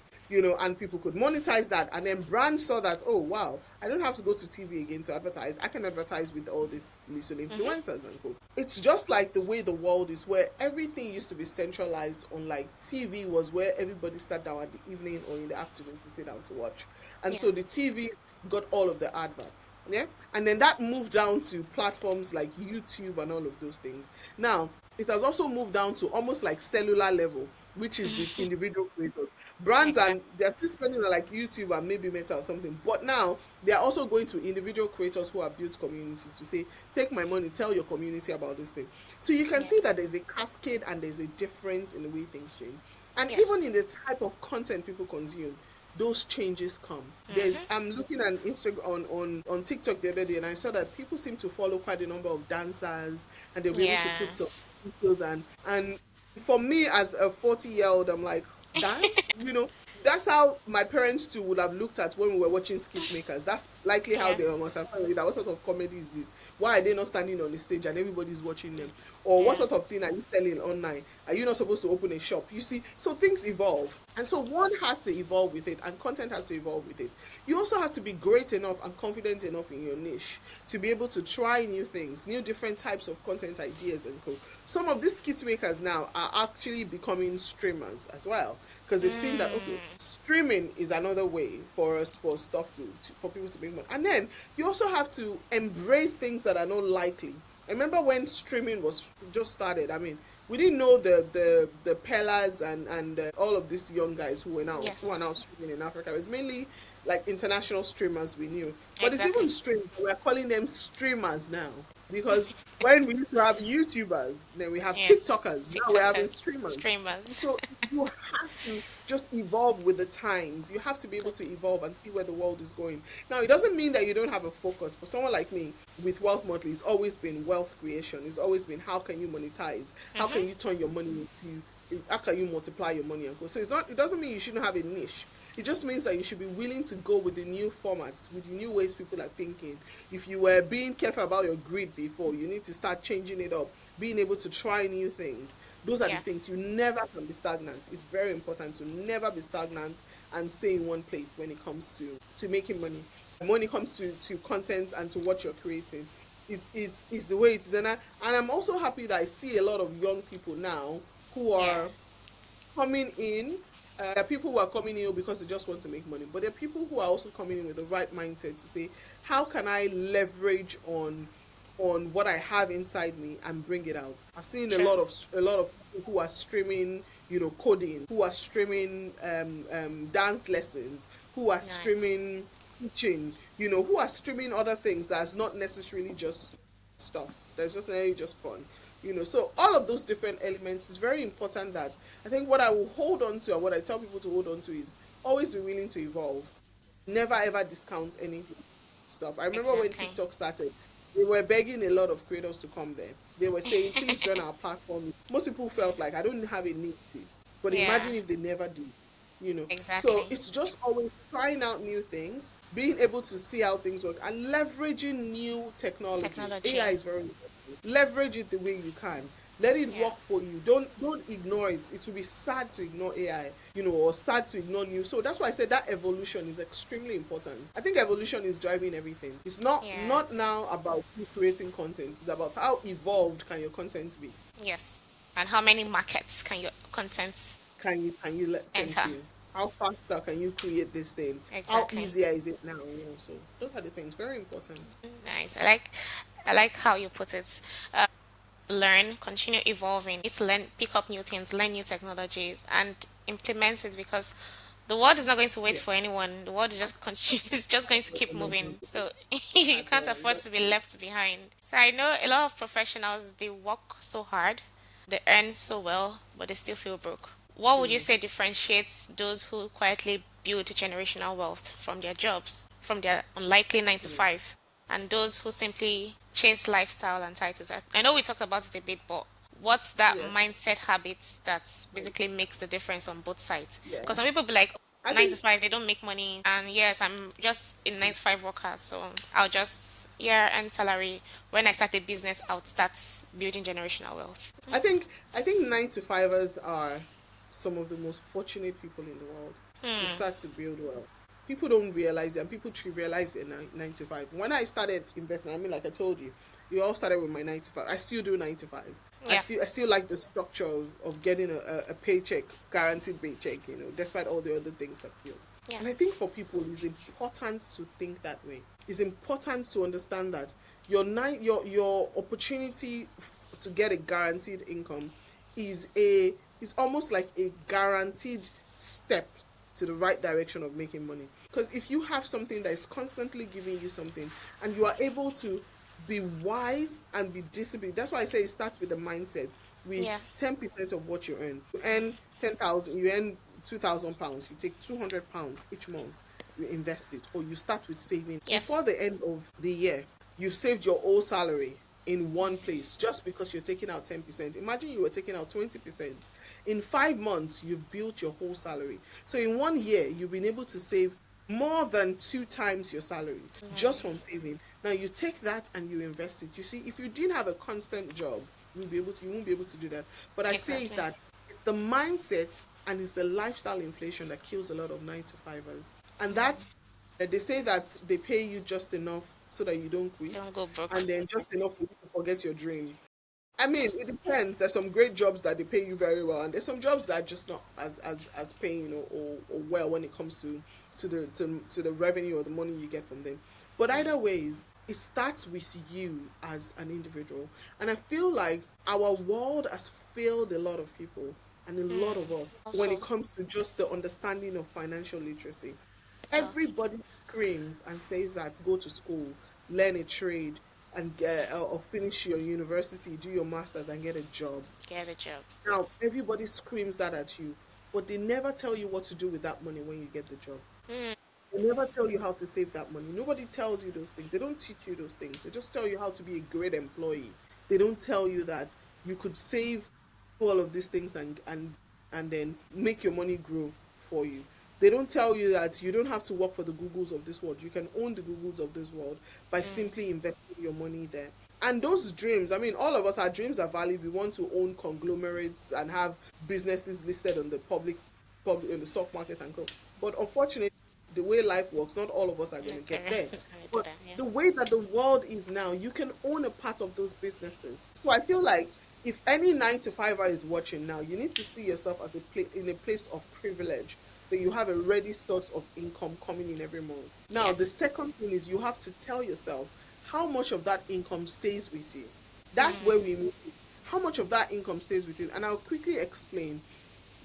and people could monetize that. And then brands saw that, oh, wow, I don't have to go to TV again to advertise. I can advertise with all these little influencers and co. It's just like the way the world is, where everything used to be centralized on, like, TV was where everybody sat down at the evening or in the afternoon to sit down to watch. And so the TV got all of the adverts. Yeah. And then that moved down to platforms like YouTube and all of those things. Now, it has also moved down to almost like cellular level, which is with individual creators. Brands and they're still spending on like YouTube and maybe Meta or something, but now they're also going to individual creators who have built communities to say, take my money, tell your community about this thing. So you can see that there's a cascade and there's a difference in the way things change. And even in the type of content people consume, those changes come. I'm looking at Instagram on TikTok the other day, and I saw that people seem to follow quite a number of dancers, and they'll be able to put some videos and for me as a 40-year-old, I'm like, dance? That's how my parents too would have looked at when we were watching skit makers. That's likely how they must have thought, what sort of comedy is this? Why are they not standing on the stage and everybody's watching them? Or what sort of thing are you selling online? Are you not supposed to open a shop? You see, so things evolve. And so one has to evolve with it, and content has to evolve with it. You also have to be great enough and confident enough in your niche to be able to try new things, new different types of content ideas and co. Some of these skit makers now are actually becoming streamers as well, because they've seen that, okay, streaming is another way for stuff for people to make money. And then you also have to embrace things that are not likely. I remember when streaming was just started, I mean, we didn't know the Pellas and all of these young guys who are now streaming in Africa. It was mainly like international streamers we knew. But it's even strange, we're calling them streamers now. Because when we used to have YouTubers, then we have TikTokers. Now we're having streamers. So you have to just evolve with the times. You have to be able to evolve and see where the world is going. Now, it doesn't mean that you don't have a focus. For someone like me, with Wealth Motley, it's always been wealth creation. It's always been how can you monetize? How can you turn your money into, how can you multiply your money and go? So it doesn't mean you shouldn't have a niche. It just means that you should be willing to go with the new formats, with the new ways people are thinking. If you were being careful about your grid before, you need to start changing it up, being able to try new things. Those are the things. You never can be stagnant. It's very important to never be stagnant and stay in one place when it comes to making money. And when it comes to content and to what you're creating, is the way it is. And I'm also happy that I see a lot of young people now who are coming in. There are people who are coming in because they just want to make money, but there are people who are also coming in with the right mindset to say, how can I leverage on what I have inside me and bring it out? I've seen a lot of people who are streaming, coding, who are streaming dance lessons, who are streaming, teaching, who are streaming other things that's not necessarily just stuff. That's just necessarily just fun. So all of those different elements is very important. That I think what I will hold on to and what I tell people to hold on to is always be willing to evolve. Never ever discount any stuff. I remember when Exactly. TikTok started, they were begging a lot of creators to come there. They were saying, please join our platform. Most people felt like I don't have a need to. But Yeah, imagine if they never did. So exactly. it's just always trying out new things, being able to see how things work, and leveraging new technology. AI Technology. is very important. Leverage it the way you can. Let it Yeah. work for you. Don't ignore it. It will be sad to ignore AI, or sad to ignore new. So that's why I said that evolution is extremely important. I think evolution is driving everything. It's not Yes. now about you creating content. It's about how evolved can your content be. Yes. And how many markets can your contents Can you let thank enter? you? How faster can you create this thing? How Exactly. easier is it now? So those are the things very important. Nice. I like how you put it. Learn, continue evolving. It's learn, pick up new things, learn new technologies, and implement it because the world is not going to wait for Yes. anyone. The world is just continue, is just going to keep moving. So you At can't all. afford to be left behind. So I know a lot of professionals they work so hard, they earn so well, but they still feel broke. What would you say differentiates those who quietly build generational wealth from their jobs, from their unlikely 9 to 5, and those who simply chase lifestyle and titles? I know we talked about it a bit, but what's that Yes. mindset habits that basically makes the difference on both sides? Yeah. Because some people be like, I 9 to think 5, they don't make money. And yes, I'm just a 9 to 5 worker, so I'll just, yeah, earn salary. When I start a business, I'll start building generational wealth. I think I think 9 to 5ers are some of the most fortunate people in the world to start to build wealth. People don't realize it, and people trivialize their 9 to 5. When I started investing, I mean, like I told you, you all started with my 9 to 5. I still do 9 to 5. Yeah, I still like the structure of getting a paycheck, guaranteed paycheck, despite all the other things I've built. yeah. And I think for people, it's important to think that way. It's important to understand that your opportunity to get a guaranteed income is almost like a guaranteed step to the right direction of making money. Because if you have something that is constantly giving you something, and you are able to be wise and be disciplined, that's why I say it starts with the mindset. With Yeah. 10% of what you earn 10,000, you earn £2,000. You take £200 each month, you invest it, or you start with saving. Before Yes. the end of the year, you've saved your whole salary in one place just because you're taking out 10%. Imagine you were taking out 20%. In 5 months, you've built your whole salary. So in one year, you've been able to save more than 2 times your salary just from saving. Now you take that and you invest it. You see, if you didn't have a constant job, you won't be able to do that. But I say Exactly. that it's the mindset and it's the lifestyle inflation that kills a lot of 9 to 5ers. And that they say that they pay you just enough so that you don't quit, Don't go broke. and then just enough for you to forget your dreams. I mean, it depends. There's some great jobs that they pay you very well, and there's some jobs that are just not as paying or well when it comes to the revenue or the money you get from them. But either ways, it starts with you as an individual, and I feel like our world has failed a lot of people and a lot of us when it Also, comes to just the understanding of financial literacy. talk, Everybody screams and says that go to school, learn a trade, and get or finish your university, do your masters, and get a job. get a job. Now everybody screams that at you, but they never tell you what to do with that money when you get the job. They never tell you how to save that money. Nobody tells you those things. They don't teach you those things. They just tell you how to be a great employee. They don't tell you that you could save all of these things and then make your money grow for you. They don't tell you that you don't have to work for the Googles of this world. You can own the Googles of this world by simply investing your money there. And those dreams, I mean, all of us, our dreams are valid. We want to own conglomerates and have businesses listed on the public in the stock market and go. But unfortunately, the way life works, not all of us are going to get there. It's gonna do But that. Yeah. the way that the world is now, you can own a part of those businesses. So I feel like if any 9 to 5er is watching now, you need to see yourself as in a place of privilege, that you have a ready source of income coming in every month. Now, the Yes. second thing is you have to tell yourself how much of that income stays with you. That's where we miss it. How much of that income stays with you? And I'll quickly explain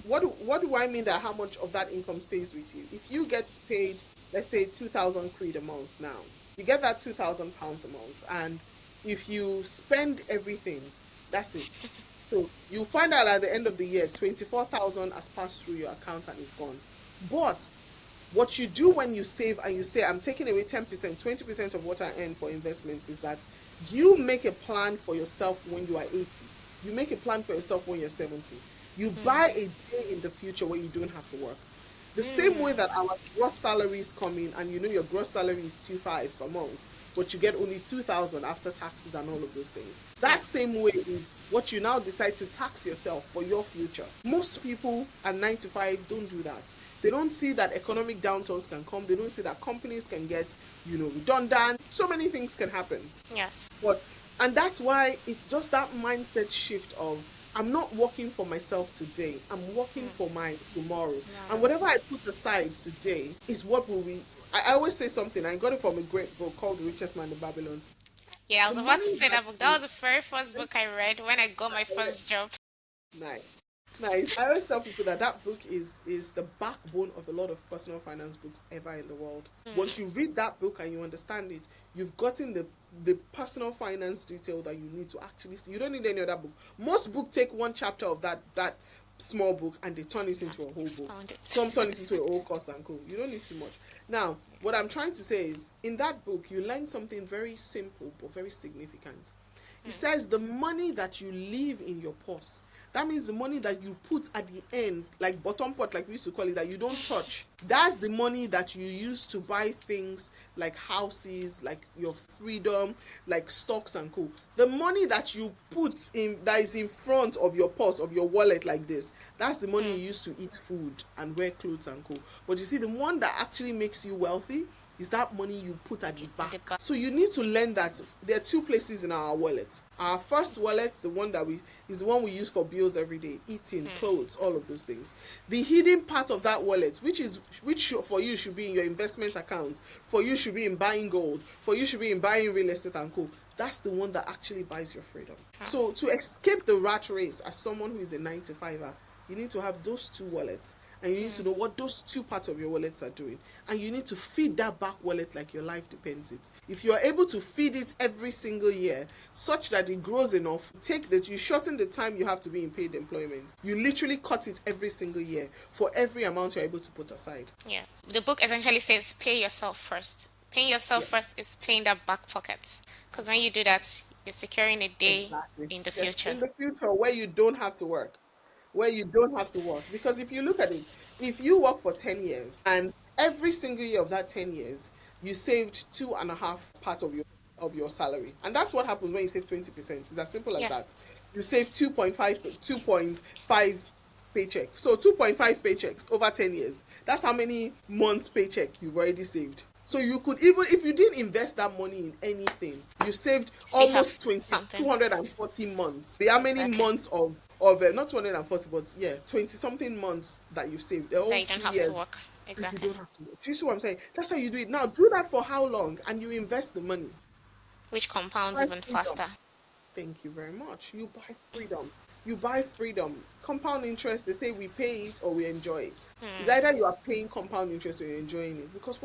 what do I mean that how much of that income stays with you? If you get paid let's say 2,000 quid a month now. You get that 2,000 pounds a month, and if you spend everything, that's it. So you find out at the end of the year, 24,000 has passed through your account and is gone. But what you do when you save and you say, I'm taking away 10%, 20% of what I earn for investments, is that you make a plan for yourself when you are 80. You make a plan for yourself when you're 70. You buy a day in the future where you don't have to work. The same way that our gross salaries come in, and you know your gross salary is 2,500 per month, but you get only 2,000 after taxes and all of those things. That same way is what you now decide to tax yourself for your future. Most people at 9 to 5 don't do that. They don't see that economic downturns can come. They don't see that companies can get, redundant. So many things can happen. Yes. And that's why it's just that mindset shift of, I'm not working for myself today. I'm working for my tomorrow. And whatever I put aside today is what will be. I always say something. I got it from a great book called The Richest Man in Babylon. Yeah, I was The about to money say that book. That was the very first this- book I read when I got my first job. Nice. Nice. I always tell people that book is the backbone of a lot of personal finance books ever in the world. Once you read that book and you understand it, you've gotten the personal finance detail that you need to actually see. You don't need any other book. Most books take one chapter of that small book and they turn it into a whole book. Some turn it into a whole course and co. You don't need too much. Now, what I'm trying to say is, in that book, you learn something very simple but very significant. It says the money that you leave in your purse, that means the money that you put at the end, like bottom pot, like we used to call it, that you don't touch. That's the money that you use to buy things like houses, like your freedom, like stocks and co. The money that you put in, that is in front of your purse, of your wallet like this, that's the money you use to eat food and wear clothes and co. But you see, the one that actually makes you wealthy is that money you put at the back. So you need to learn that there are two places in our wallet. Our first wallet, the one that is the one we use for bills every day, eating, clothes, all of those things. The hidden part of that wallet, which for you should be in your investment account, for you should be in buying gold, for you should be in buying real estate and co. That's the one that actually buys your freedom. So to escape the rat race as someone who is a 9 to 5er, you need to have those two wallets. And you need to know what those two parts of your wallets are doing. And you need to feed that back wallet like your life depends it. If you are able to feed it every single year, such that it grows enough, you shorten the time you have to be in paid employment. You literally cut it every single year for every amount you're able to put aside. Yes. The book essentially says pay yourself first. Paying yourself first is paying that back pocket. Because when you do that, you're securing a day in the future. In the future, where you don't have to work. Because if you look at it, if you work for 10 years and every single year of that 10 years, you saved 2.5 parts of your salary. And that's what happens when you save 20%. It's as simple as that. You save 2.5 paycheck. So 2.5 paychecks over 10 years. That's how many months paycheck you've already saved. So you could, even if you didn't invest that money in anything, you saved almost 240 months. How many months of not 240, but 20 something months that you've saved. That you don't have to work. Exactly. You don't have to work. Do you see what I'm saying? That's how you do it. Now do that for how long? And you invest the money. Which compounds even faster. Thank you very much. You buy freedom. Compound interest, they say we pay it or we enjoy it. It's either you are paying compound interest or you're enjoying it. Because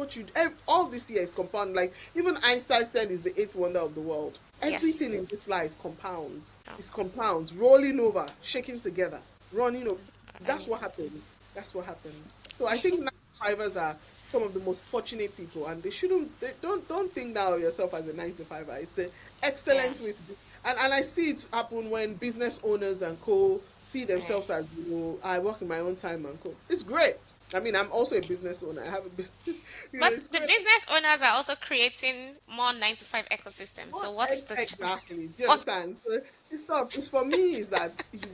all this year is compound. Like even Einstein said is the 8th wonder of the world. Everything in this life compounds. It's compounds, rolling over, shaking together, running over. That's what happens. So I think 9-to-5ers are some of the most fortunate people, and don't think now of yourself as a 9-to-5er. It's an excellent way to be. And I see it happen when business owners and co see themselves as, I work in my own time and co. It's great. I mean, I'm also a business owner. I have a business. But the business owners are also creating more 9-to-5 ecosystems. So what's the exactly? Do you understand? So it's for me is that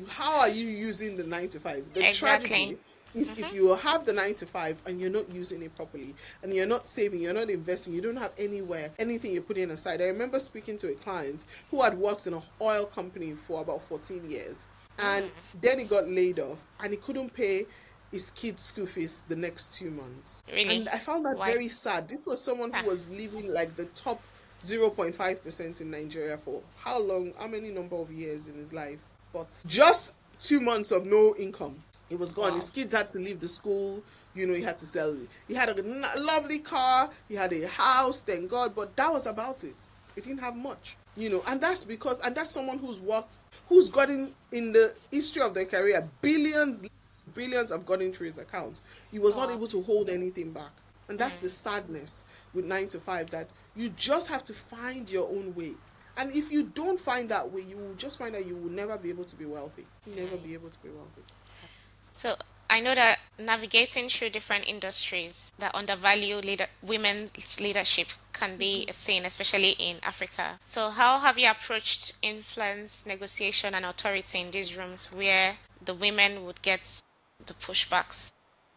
how are you using the 9-to-5? The tragedy is if you have the 9-to-5 and you're not using it properly, and you're not saving, you're not investing, you don't have anything you're putting aside. I remember speaking to a client who had worked in an oil company for about 14 years, and then he got laid off, and he couldn't pay his kids' school fees the next 2 months. Really? And I found that very sad. This was someone who was living like the top 0.5% in Nigeria for how many number of years in his life? But just 2 months of no income. He was gone. Wow. His kids had to leave the school. He had to sell. He had a lovely car. He had a house, thank God. But that was about it. He didn't have much. And that's someone who's gotten in the history of their career billions have gotten through his account. He was not Wow. able to hold anything back. And that's the sadness with 9 to 5, that you just have to find your own way. And if you don't find that way, you will just find that you will never be able to be wealthy. Never be able to be wealthy. So I know that navigating through different industries that undervalue women's leadership can be a thing, especially in Africa. So how have you approached influence, negotiation, and authority in these rooms where the women would get the pushbacks?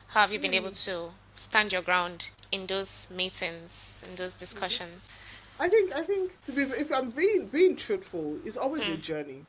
How have you been able to stand your ground in those meetings, in those discussions? I think if I'm being truthful, it's always a Hmm. journey.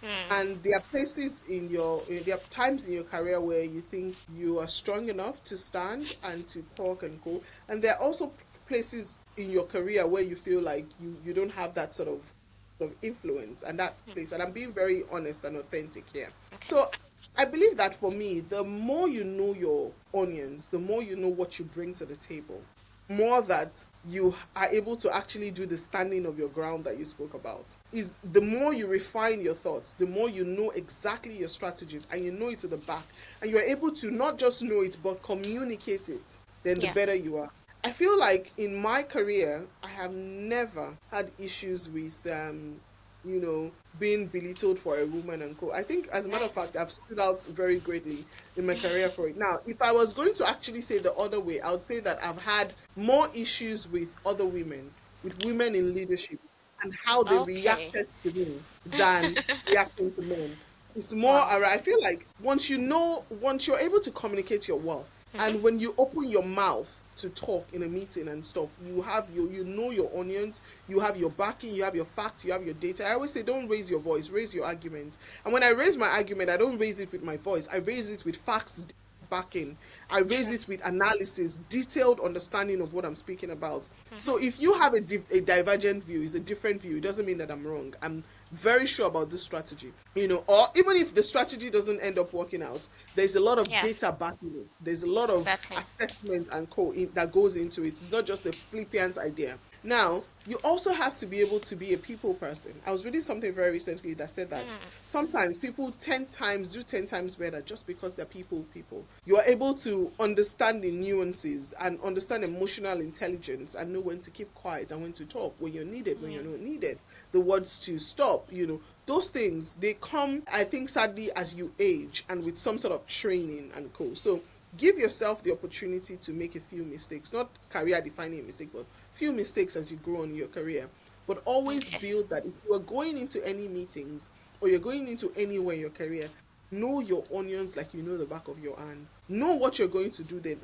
Hmm. And there are times in your career where you think you are strong enough to stand and to talk and go. And there are also places in your career where you feel like you don't have that sort of influence and that place. And I'm being very honest and authentic here. Okay. So I believe that for me, the more you know your onions, the more you know what you bring to the table, more that you are able to actually do the standing of your ground that you spoke about. Is the more you refine your thoughts, the more you know exactly your strategies and you know it to the back, and you're able to not just know it but communicate it, then the Yeah. better you are. I feel like in my career, I have never had issues with you know, being belittled for a woman and co. I think, as a matter of Nice. fact, I've stood out very greatly in my career for it. Now, if I was going to actually say the other way, I would say that I've had more issues with other women, with women in leadership, and how they Okay. reacted to me than reacting to men. It's more, Wow. I feel like once you're able to communicate your worth, Mm-hmm. and when you open your mouth to talk in a meeting and stuff, you know your onions, you have your backing, you have your facts, you have your data. I always say, don't raise your voice, raise your argument. And when I raise my argument, I don't raise it with my voice, I raise it with facts backing. I raise True. it with analysis, detailed understanding of what I'm speaking about. Mm-hmm. So if you have a divergent view, it's a different view, it doesn't mean that I'm wrong. I'm very sure about this strategy, or even if the strategy doesn't end up working out, there's a lot of Yeah. data backing it. There's a lot of Exactly. assessment and that goes into it. It's not just a flippant idea. Now, you also have to be able to be a people person. I was reading something very recently that said that sometimes people 10 times do 10 times better just because they're people. You are able to understand the nuances and understand emotional intelligence and know when to keep quiet and when to talk, when you're needed, when you're not needed, the words to stop, those things, they come, I think, sadly, as you age and with some sort of training and co. So give yourself the opportunity to make a few mistakes, not career defining mistake, but few mistakes as you grow in your career. But always Okay. build that if you are going into any meetings or you're going into anywhere in your career, know your onions like you know the back of your hand. Know what you're going to do then.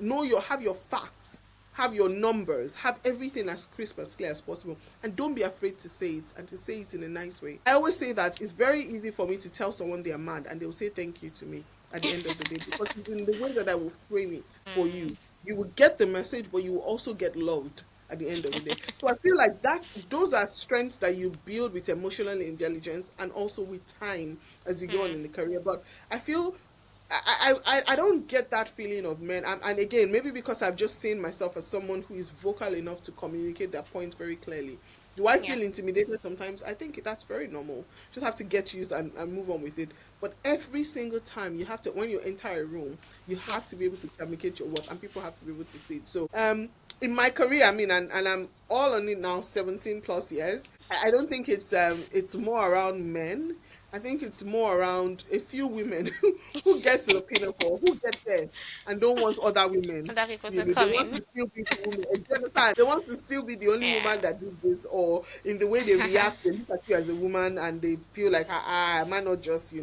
Have your facts, have your numbers, have everything as crisp, as clear as possible, and don't be afraid to say it, and to say it in a nice way. I always say that it's very easy for me to tell someone they are mad and they will say thank you to me at the end of the day, because it's in the way that I will frame it for you. You will get the message, but you will also get loved at the end of the day. So I feel like those are strengths that you build with emotional intelligence and also with time as you go on in the career. But I feel I don't get that feeling of men. And again, maybe because I've just seen myself as someone who is vocal enough to communicate their point very clearly. Do I Yeah. feel intimidated sometimes? I think that's very normal. Just have to get used and move on with it. But every single time you have to, when you enter a room, you Yeah. have to be able to communicate your work and people have to be able to see it. So, in my career, I mean, and I'm all on it now, 17 plus years. I don't think it's more around men. I think it's more around a few women who get to the pinnacle, who get there and don't want other women. Other people to They come want in. to still be the woman. Do you understand? They want to still be the only Yeah. woman that did this, or in the way they react, they look at you as a woman and they feel like, am I not just.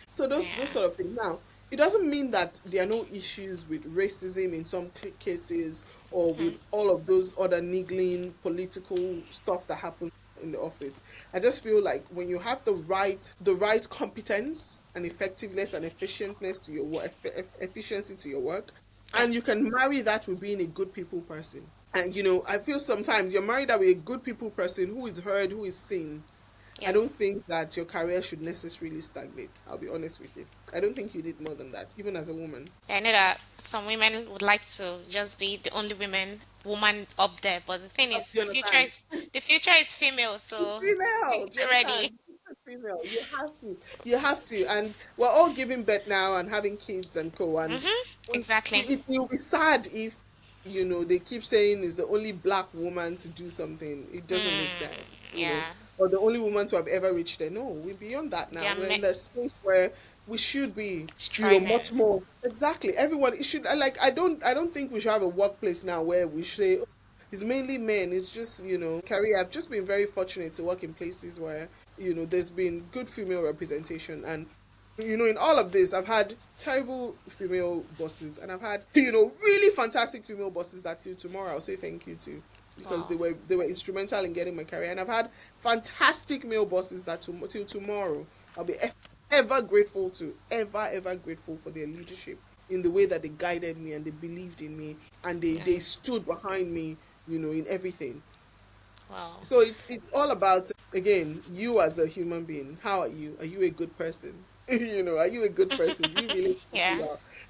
So those Yeah. sort of things. Now, it doesn't mean that there are no issues with racism in some cases, or with all of those other niggling political stuff that happens in the office. I just feel like when you have the right competence and effectiveness and efficientness to your work, efficiency to your work, Yeah. and you can marry that with being a good people person. And I feel sometimes you're married that with a good people person who is heard, who is seen. I don't Yes. think that your career should necessarily stagnate. I'll be honest with you. I don't think you need more than that, even as a woman. I know that some women would like to just be the only woman up there, but the thing is, Do you understand? the future is female, so Female, do you get ready. understand? Super female. You have to. You have to. And we're all giving birth now and having kids and co. And Exactly. it'll be sad if, they keep saying is the only black woman to do something. It doesn't make sense, Yeah. or the only woman to have ever reached there. No, we're beyond that now. Yeah, We're in the space where we should be, striving. much more. Exactly. Everyone, it should, like, I don't think we should have a workplace now where we say, it's mainly men. It's just, career. I've just been very fortunate to work in places where, there's been good female representation. And, in all of this, I've had terrible female bosses and I've had, really fantastic female bosses that till tomorrow I'll say thank you to, because Wow. they were instrumental in getting my career. And I've had fantastic male bosses that till tomorrow I'll be ever grateful to, ever grateful for their leadership in the way that they guided me and they believed in me and they Yes. stood behind me, in everything. Wow. So it's all about, again, you as a human being. How are you? Are you a good person? Are you a good person? Do you really Yeah.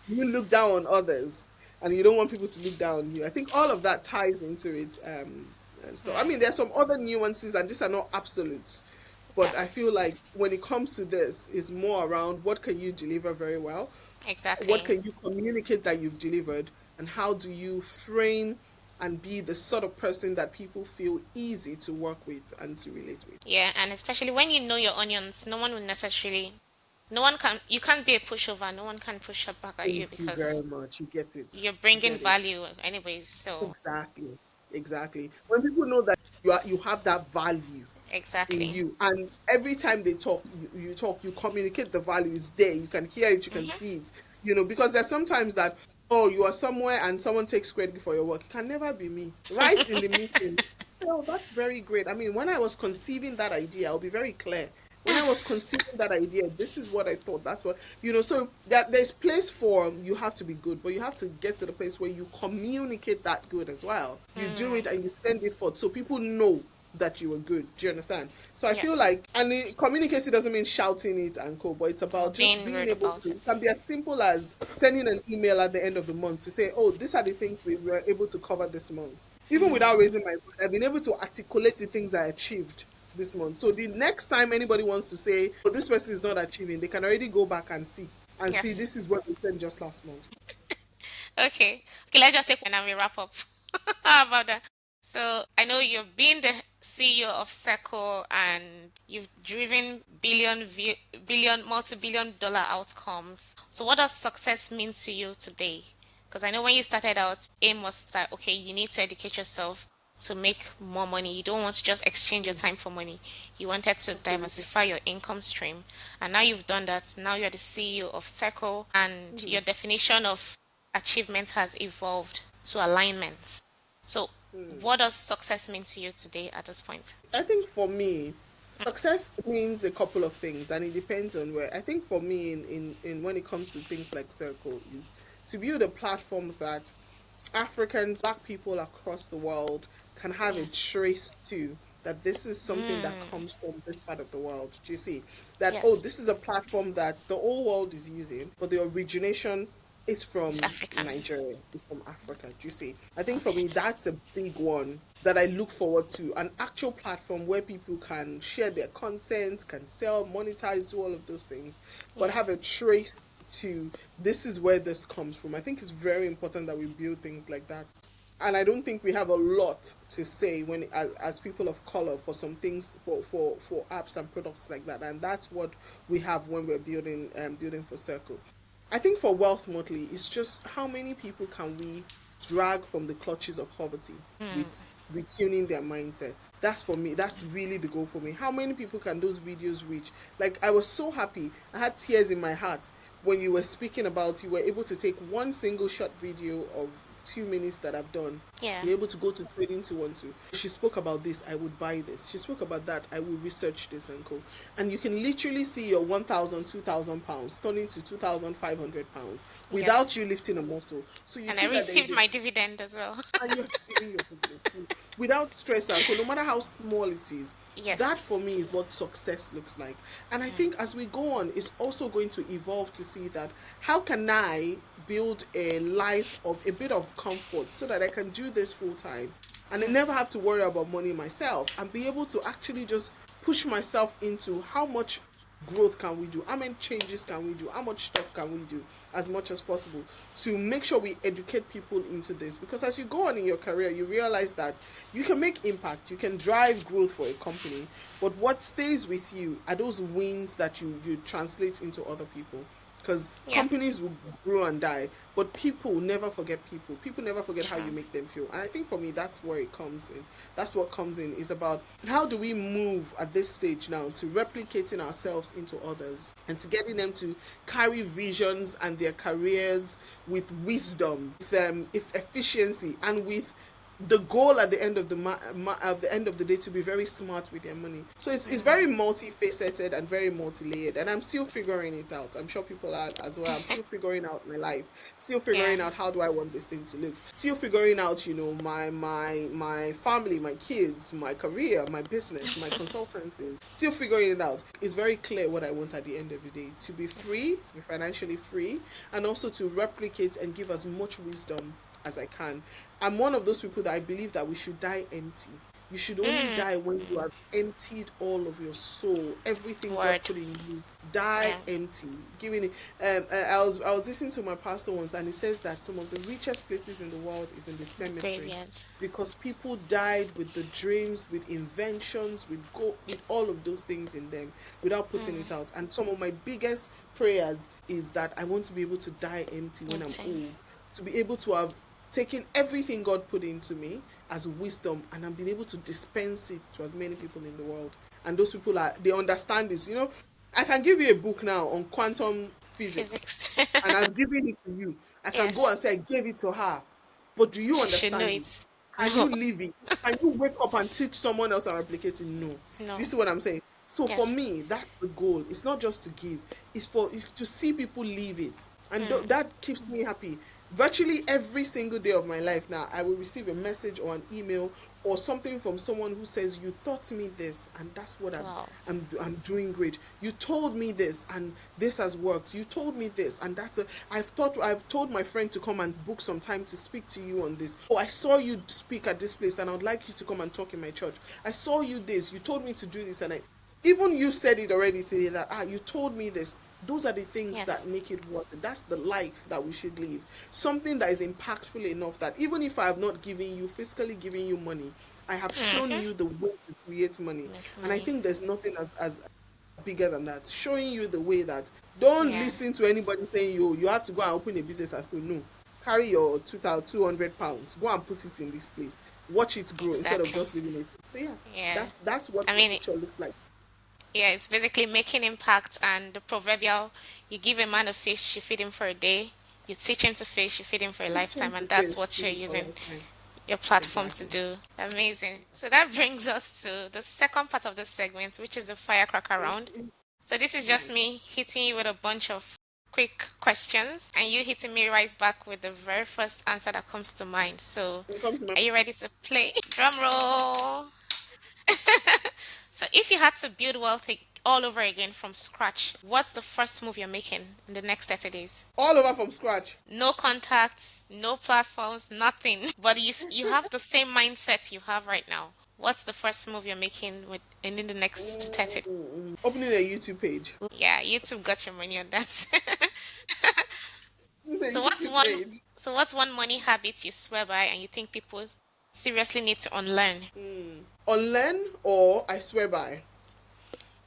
do you look down on others and you don't want people to look down on you? I think all of that ties into it. And stuff. I mean, there's some other nuances, and these are not absolutes. Yeah. But I feel like when it comes to this, it's more around what can you deliver very well, what Exactly. can you communicate that you've delivered, and how do you frame and be the sort of person that people feel easy to work with and to relate with. Yeah, and especially when you know your onions, no one will necessarily, no one can, you can't be a pushover. No one can push up back at you Thank you because very much. You get it. you're You bringing get it. value anyways. So, Exactly. Exactly. When people know that you have that value in exactly. you, and every time they talk, you talk, you communicate the value is there. You can hear it, you can see it. Because there's sometimes that, oh, you are somewhere and someone takes credit for your work. It can never be me. Right in the meeting. Oh, that's very great. I mean, when I was conceiving that idea, I'll be very clear. When I was conceiving that idea, this is what I thought. That's what, so that there's place for you have to be good, but you have to get to the place where you communicate that good as well. You do it and you send it forth so people know that you were good. Do you understand? So I feel Yes. like, and communicating doesn't mean shouting it and co, but it's Or about just being being rude able about to, it it. can be as simple as sending an email at the end of the month to say, oh, these are the things we were able to cover this month. Even without raising my voice, I've been able to articulate the things I achieved this month. So the next time anybody wants to say, oh, this person is not achieving, they can already go back and see Yes. this is what we said just last month. Okay. Okay, let's just take and then we wrap up. How about that? So I know you've been the CEO of Circo and you've driven multi-billion dollar outcomes. So what does success mean to you today? Because I know when you started out, aim was that, okay, you need to educate yourself to make more money. You don't want to just exchange your time for money. You wanted to Absolutely. diversify your income stream. And now you've done that. Now you're the CEO of Circo and Mhm. your definition of achievement has evolved to alignment. So, Mm. what does success mean to you today at this point? I think for me, success means a couple of things, and it depends on where. I think for me, in when it comes to things like Circle, is to build a platform that Africans, Black people across the world can have a Yeah. trace to. That this is something that Mm, comes from this part of the world. Do you see? That, oh, yes, this is a platform that the whole world is using, but the origination is it's from African. Nigeria, it's from Africa. Do you see? I think for Okay. me, that's a big one that I look forward to. An actual platform where people can share their content, can sell, monetize, do all of those things, but Yeah. have a trace to this is where this comes from. I think it's very important that we build things like that. And I don't think we have a lot to say when as people of color for some things for apps and products like that, and that's what we have when we're building for Circle. I think for wealth Motley, it's just how many people can we drag from the clutches of poverty with retuning their mindset. That's for me. That's really the goal for me. How many people can those videos reach? Like, I was so happy. I had tears in my heart when you were speaking about you were able to take one single short video of 2 minutes that I've done, Yeah. be able to go to trading 212. She spoke about this, I would buy this. She spoke about that, I will research this and go. And you can literally see your 1,000, 2,000 pounds turn into 2,500 pounds without Yes. you lifting a muscle. So you And I see that there is received a, my dividend as well. and you're receiving your dividend too, without stress and so no matter how small it is. That Yes. for me is what success looks like. And I think as we go on, it's also going to evolve to see that how can I build a life of a bit of comfort so that I can do this full time and I never have to worry about money myself and be able to actually just push myself into how much growth can we do, how many changes can we do, how much stuff can we do as much as possible to make sure we educate people into this. Because as you go on in your career, you realize that you can make impact, you can drive growth for a company, but what stays with you are those wins that you translate into other people. Because Yeah. companies will grow and die, but people never forget people. People never forget how you True. make them feel. And I think for me, that's where it comes in. That's what comes in, is about how do we move at this stage now to replicating ourselves into others and to getting them to carry visions and their careers with wisdom, with efficiency, and with the goal at the end of at the end of the day to be very smart with your money. So it's very multifaceted and very multi-layered, and I'm still figuring it out. I'm sure people are as well. I'm still figuring out my life, still Yeah. figuring out how do I want this thing to look, still figuring out, my family, my kids, my career, my business, my consultancy, still figuring it out. It's very clear what I want at the end of the day: to be free, to be financially free, and also to replicate and give as much wisdom as I can. I'm one of those people that I believe that we should die empty. You should only Mm. die when you have emptied all of your soul, everything God Word. put in you. Die Yeah. empty. Giving it. I was listening to my pastor once, and he says that some of the richest places in the world is in the cemetery, Graveyards. because people died with the dreams, with inventions, with all of those things in them without putting it out. And some of my biggest prayers is that I want to be able to die empty when I'm Empty. old, to be able to have taken everything God put into me as wisdom, and I'm being able to dispense it to as many people in the world. And those people they understand it. I can give you a book now on quantum physics, Physics. and I'm giving it to you. I can go Yes. and say I gave it to her, but do you She should know understand it? it. Can you live it? Can you wake up and teach someone else and replicate it? No. Do you No. see what I'm saying? So for Yes. me, that's the goal. It's not just to give; it's to see people live it, and that keeps me happy. Virtually every single day of my life now, I will receive a message or an email or something from someone who says, "You taught me this, and that's what Wow. I'm doing great. You told me this, and this has worked. You told me this, and I've told my friend to come and book some time to speak to you on this. Oh, I saw you speak at this place, and I would like you to come and talk in my church. I saw you this. You told me to do this, and I even you said it already. Say that you told me this." Those are the things that Yes. make it worth it. That's the life that we should live. Something that is impactful enough that even if I have not given you, physically giving you money, I have shown Mm-hmm. you the way to create money. Make And I money. think there's nothing as bigger than that. Showing you the way that don't Yeah. listen to anybody saying you have to go and open a business at home. No. Carry your 2,200 pounds. Go and put it in this place. Watch it grow instead of Exactly. just leaving it. So yeah, Yeah. that's what I the mean, future looks like. yeah, it's basically making impact, and the proverbial, you give a man a fish, you feed him for a day. You teach him to fish, you feed him for a Teach him lifetime, to and that's fish, what feed you're him for a using lifetime. your platform to Exactly. do. Amazing. So that brings us to the second part of the segment, which is the firecracker round. So this is just Nice. me hitting you with a bunch of quick questions, and you hitting me right back with the very first answer that comes to mind. So When it comes to my are you ready to play? Drum roll. So if you had to build wealth all over again from scratch, what's the first move you're making in the next 30 days? all over from scratch. No contacts, no platforms, nothing. But you have the same mindset you have right now. What's the first move you're making in the next 30? Opening a YouTube page. Yeah, YouTube got your money on that. Opening a So what's YouTube one page. so what's one money habit you swear by and you think people seriously need to unlearn? Unlearn or I swear by.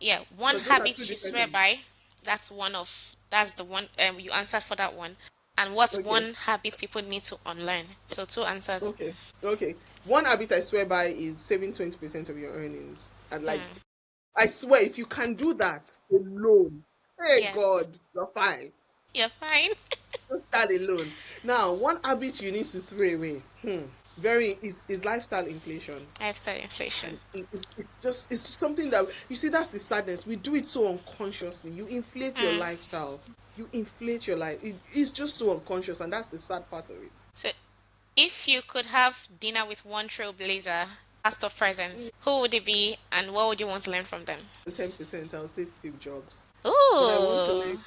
Yeah, one Because those are two habit you different swear things. by. That's the one you answered for that one. And what's Okay. one habit people need to unlearn? So two answers. Okay. Okay. One habit I swear by is saving 20% of your earnings. And like Hmm. I swear if you can do that alone, hey Yes. God, you're fine. You're fine. Just that alone. Now, one habit you need to throw away. Very is lifestyle inflation. Lifestyle inflation. And it's something that you see, that's the sadness. We do it so unconsciously. You inflate your Hmm. lifestyle, you inflate your life. It's just so unconscious, and that's the sad part of it. So if you could have dinner with one trailblazer, Past or present, who would it be and what would you want to learn from them? 10%, I would say Steve Jobs. But I want to Ooh. learn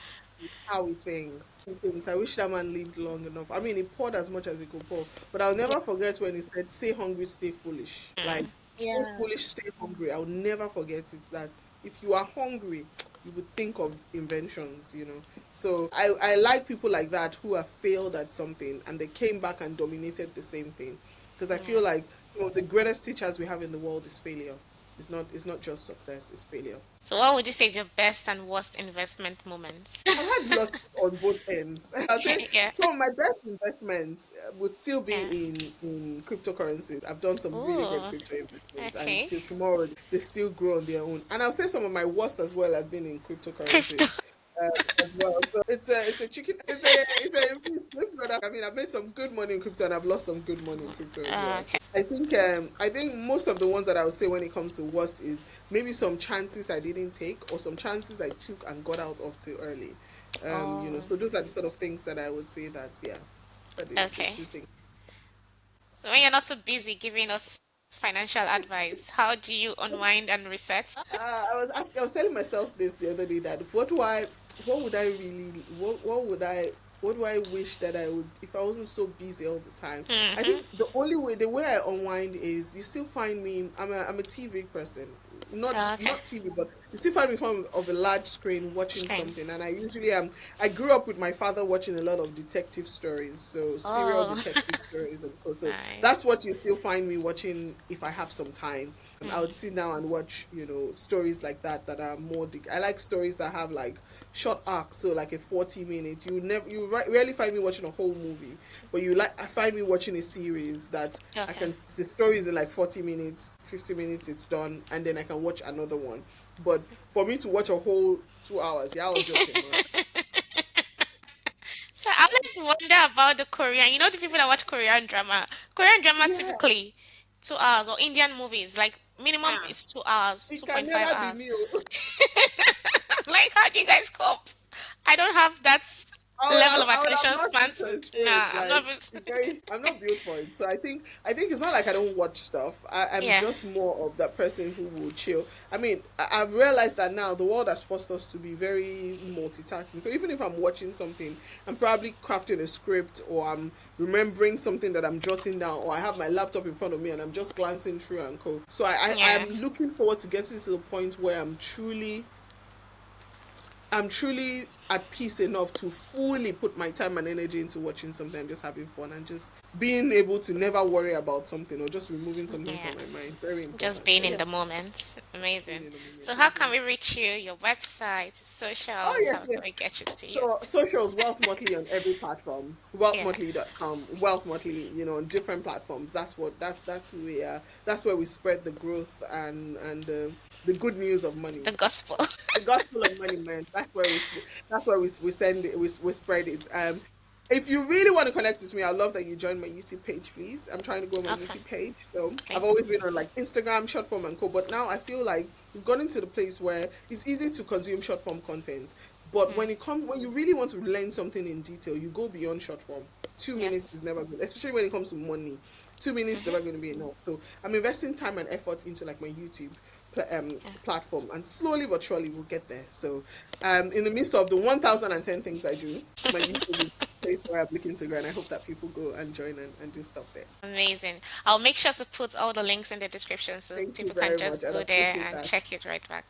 how he thinks. I wish that man lived long enough. I mean, he poured as much as he could pour. But I'll Yeah. never forget when he said, "Stay hungry, stay foolish." Like, stay Yeah. foolish, stay hungry. I'll never forget it. That if you are hungry, you would think of inventions. So I like people like that who have failed at something and they came back and dominated the same thing. Because I Yeah. feel like some of the greatest teachers we have in the world is failure. It's not just success, it's failure. So what would you say is your best and worst investment moment? I've had lots on both ends. I'll say Yeah. some of my best investments would still Yeah. be in cryptocurrencies. I've done some really great Ooh. crypto investments, and Okay. till tomorrow they still grow on their own. And I'll say some of my worst as well have been in Crypto. cryptocurrencies. As well, so it's a chicken, it's a risk, but I mean, I've made some good money in crypto and I've lost some good money in crypto as well. So Okay. I think most of the ones that I would say when it comes to worst is maybe some chances I didn't take or some chances I took and got out of too early. Oh. So those are the sort of things that I would say that, yeah, that the Okay. two things. So when you're not too busy giving us financial advice, how do you unwind and reset? I was telling myself this the other day that what would I really, what do I wish that I would, if I wasn't so busy all the time? I Mm-hmm. think the way I unwind is you still find me, I'm a TV person. Not Okay. not TV, but you still find me in front of a large screen watching Screen. something. And I usually am. I grew up with my father watching a lot of detective stories, so serial Oh, detective stories, and so nice. that's what you still find me watching if I have some time. I would Mm. sit down and watch, stories like that are more. I like stories that have like short arcs, so like a 40 minute. Rarely find me watching a whole movie, but I find me watching a series that I Okay. can. The story is in like 40 minutes, 50 minutes, it's done, and then I can watch another one. But for me to watch a whole 2 hours, yeah, I was joking, man. So I always wonder about the Korean. You know the people that watch Korean drama. Korean drama Yeah, typically 2 hours, or Indian movies like minimum ah, is 2 hours, it can 2.5 never be hours. me. Oh. Like how do you guys cope? I don't have that level of I would have attention lost spans. interest Nah, straight. I'm Like not. able it's to- very, I'm not built for it. So I think it's not like I don't watch stuff. I'm Yeah. just more of that person who will chill. I mean, I've realized that now the world has forced us to be very multitasking. So even if I'm watching something, I'm probably crafting a script or I'm remembering something that I'm jotting down, or I have my laptop in front of me and I'm just glancing through and co. So Yeah. I'm looking forward to getting to the point where I'm truly at peace enough to fully put my time and energy into watching something and just having fun and just being able to never worry about something or just removing something Yeah. from my mind. Very Just important. being So in yeah, the moment. being Amazing. in the moment. So how can Mhm. we reach you? Your website, Oh socials, yes, how can yes. we get you to you? So socials, Wealth Motley on every platform. Yeah. Wealthmotley.com, Wealth Motley, on different platforms. That's who we are. That's where we spread the growth and the good news of money. The gospel. The gospel of money, man. That's where we send it. We spread it. If you really want to connect with me, I'd love that you join my YouTube page, please. I'm trying to grow my Okay. YouTube page. So I've Okay. always been on like Instagram, short form and co. But now I feel like we've gotten to the place where it's easy to consume short form content. But Mm. when you really want to learn something in detail, you go beyond short form. 2 minutes Yes. is never good, especially when it comes to money. 2 minutes is Mm-hmm. never going to be enough. So I'm investing time and effort into like my YouTube Yeah. platform, and slowly but surely we'll get there. So, in the midst of the 1,010 things I do, my YouTube is a place where I'm looking to go, and I hope that people go and join and do stuff there. Amazing. I'll make sure to put all the links in the description so Thank you people can very much. just I'd go there appreciate and that. check it right back.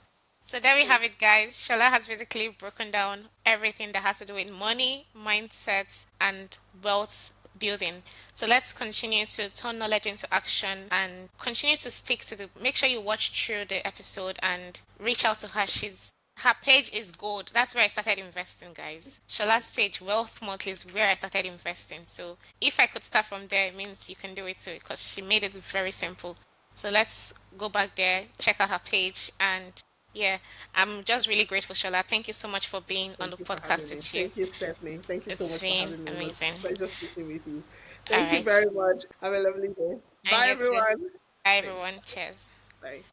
So there we have it, guys. Shola has basically broken down everything that has to do with money, mindsets, and wealth building. So let's continue to turn knowledge into action and continue to stick to make sure you watch through the episode and reach out to her. Her page is gold. That's where I started investing, guys. Shola's page, Wealth Monthly, is where I started investing. So if I could start from there, it means you can do it too because she made it very simple. So let's go back there, check out her page, and yeah, I'm just really grateful, Shola. Thank you so much for being on Thank the you for podcast having me. with you. Thank you, Stephanie. Thank you so It's much for been having me. It was amazing. a pleasure speaking with you. All Thank you right. very much. Have a lovely day. And Bye, you too. everyone. Bye, Thanks. everyone. Cheers. Bye.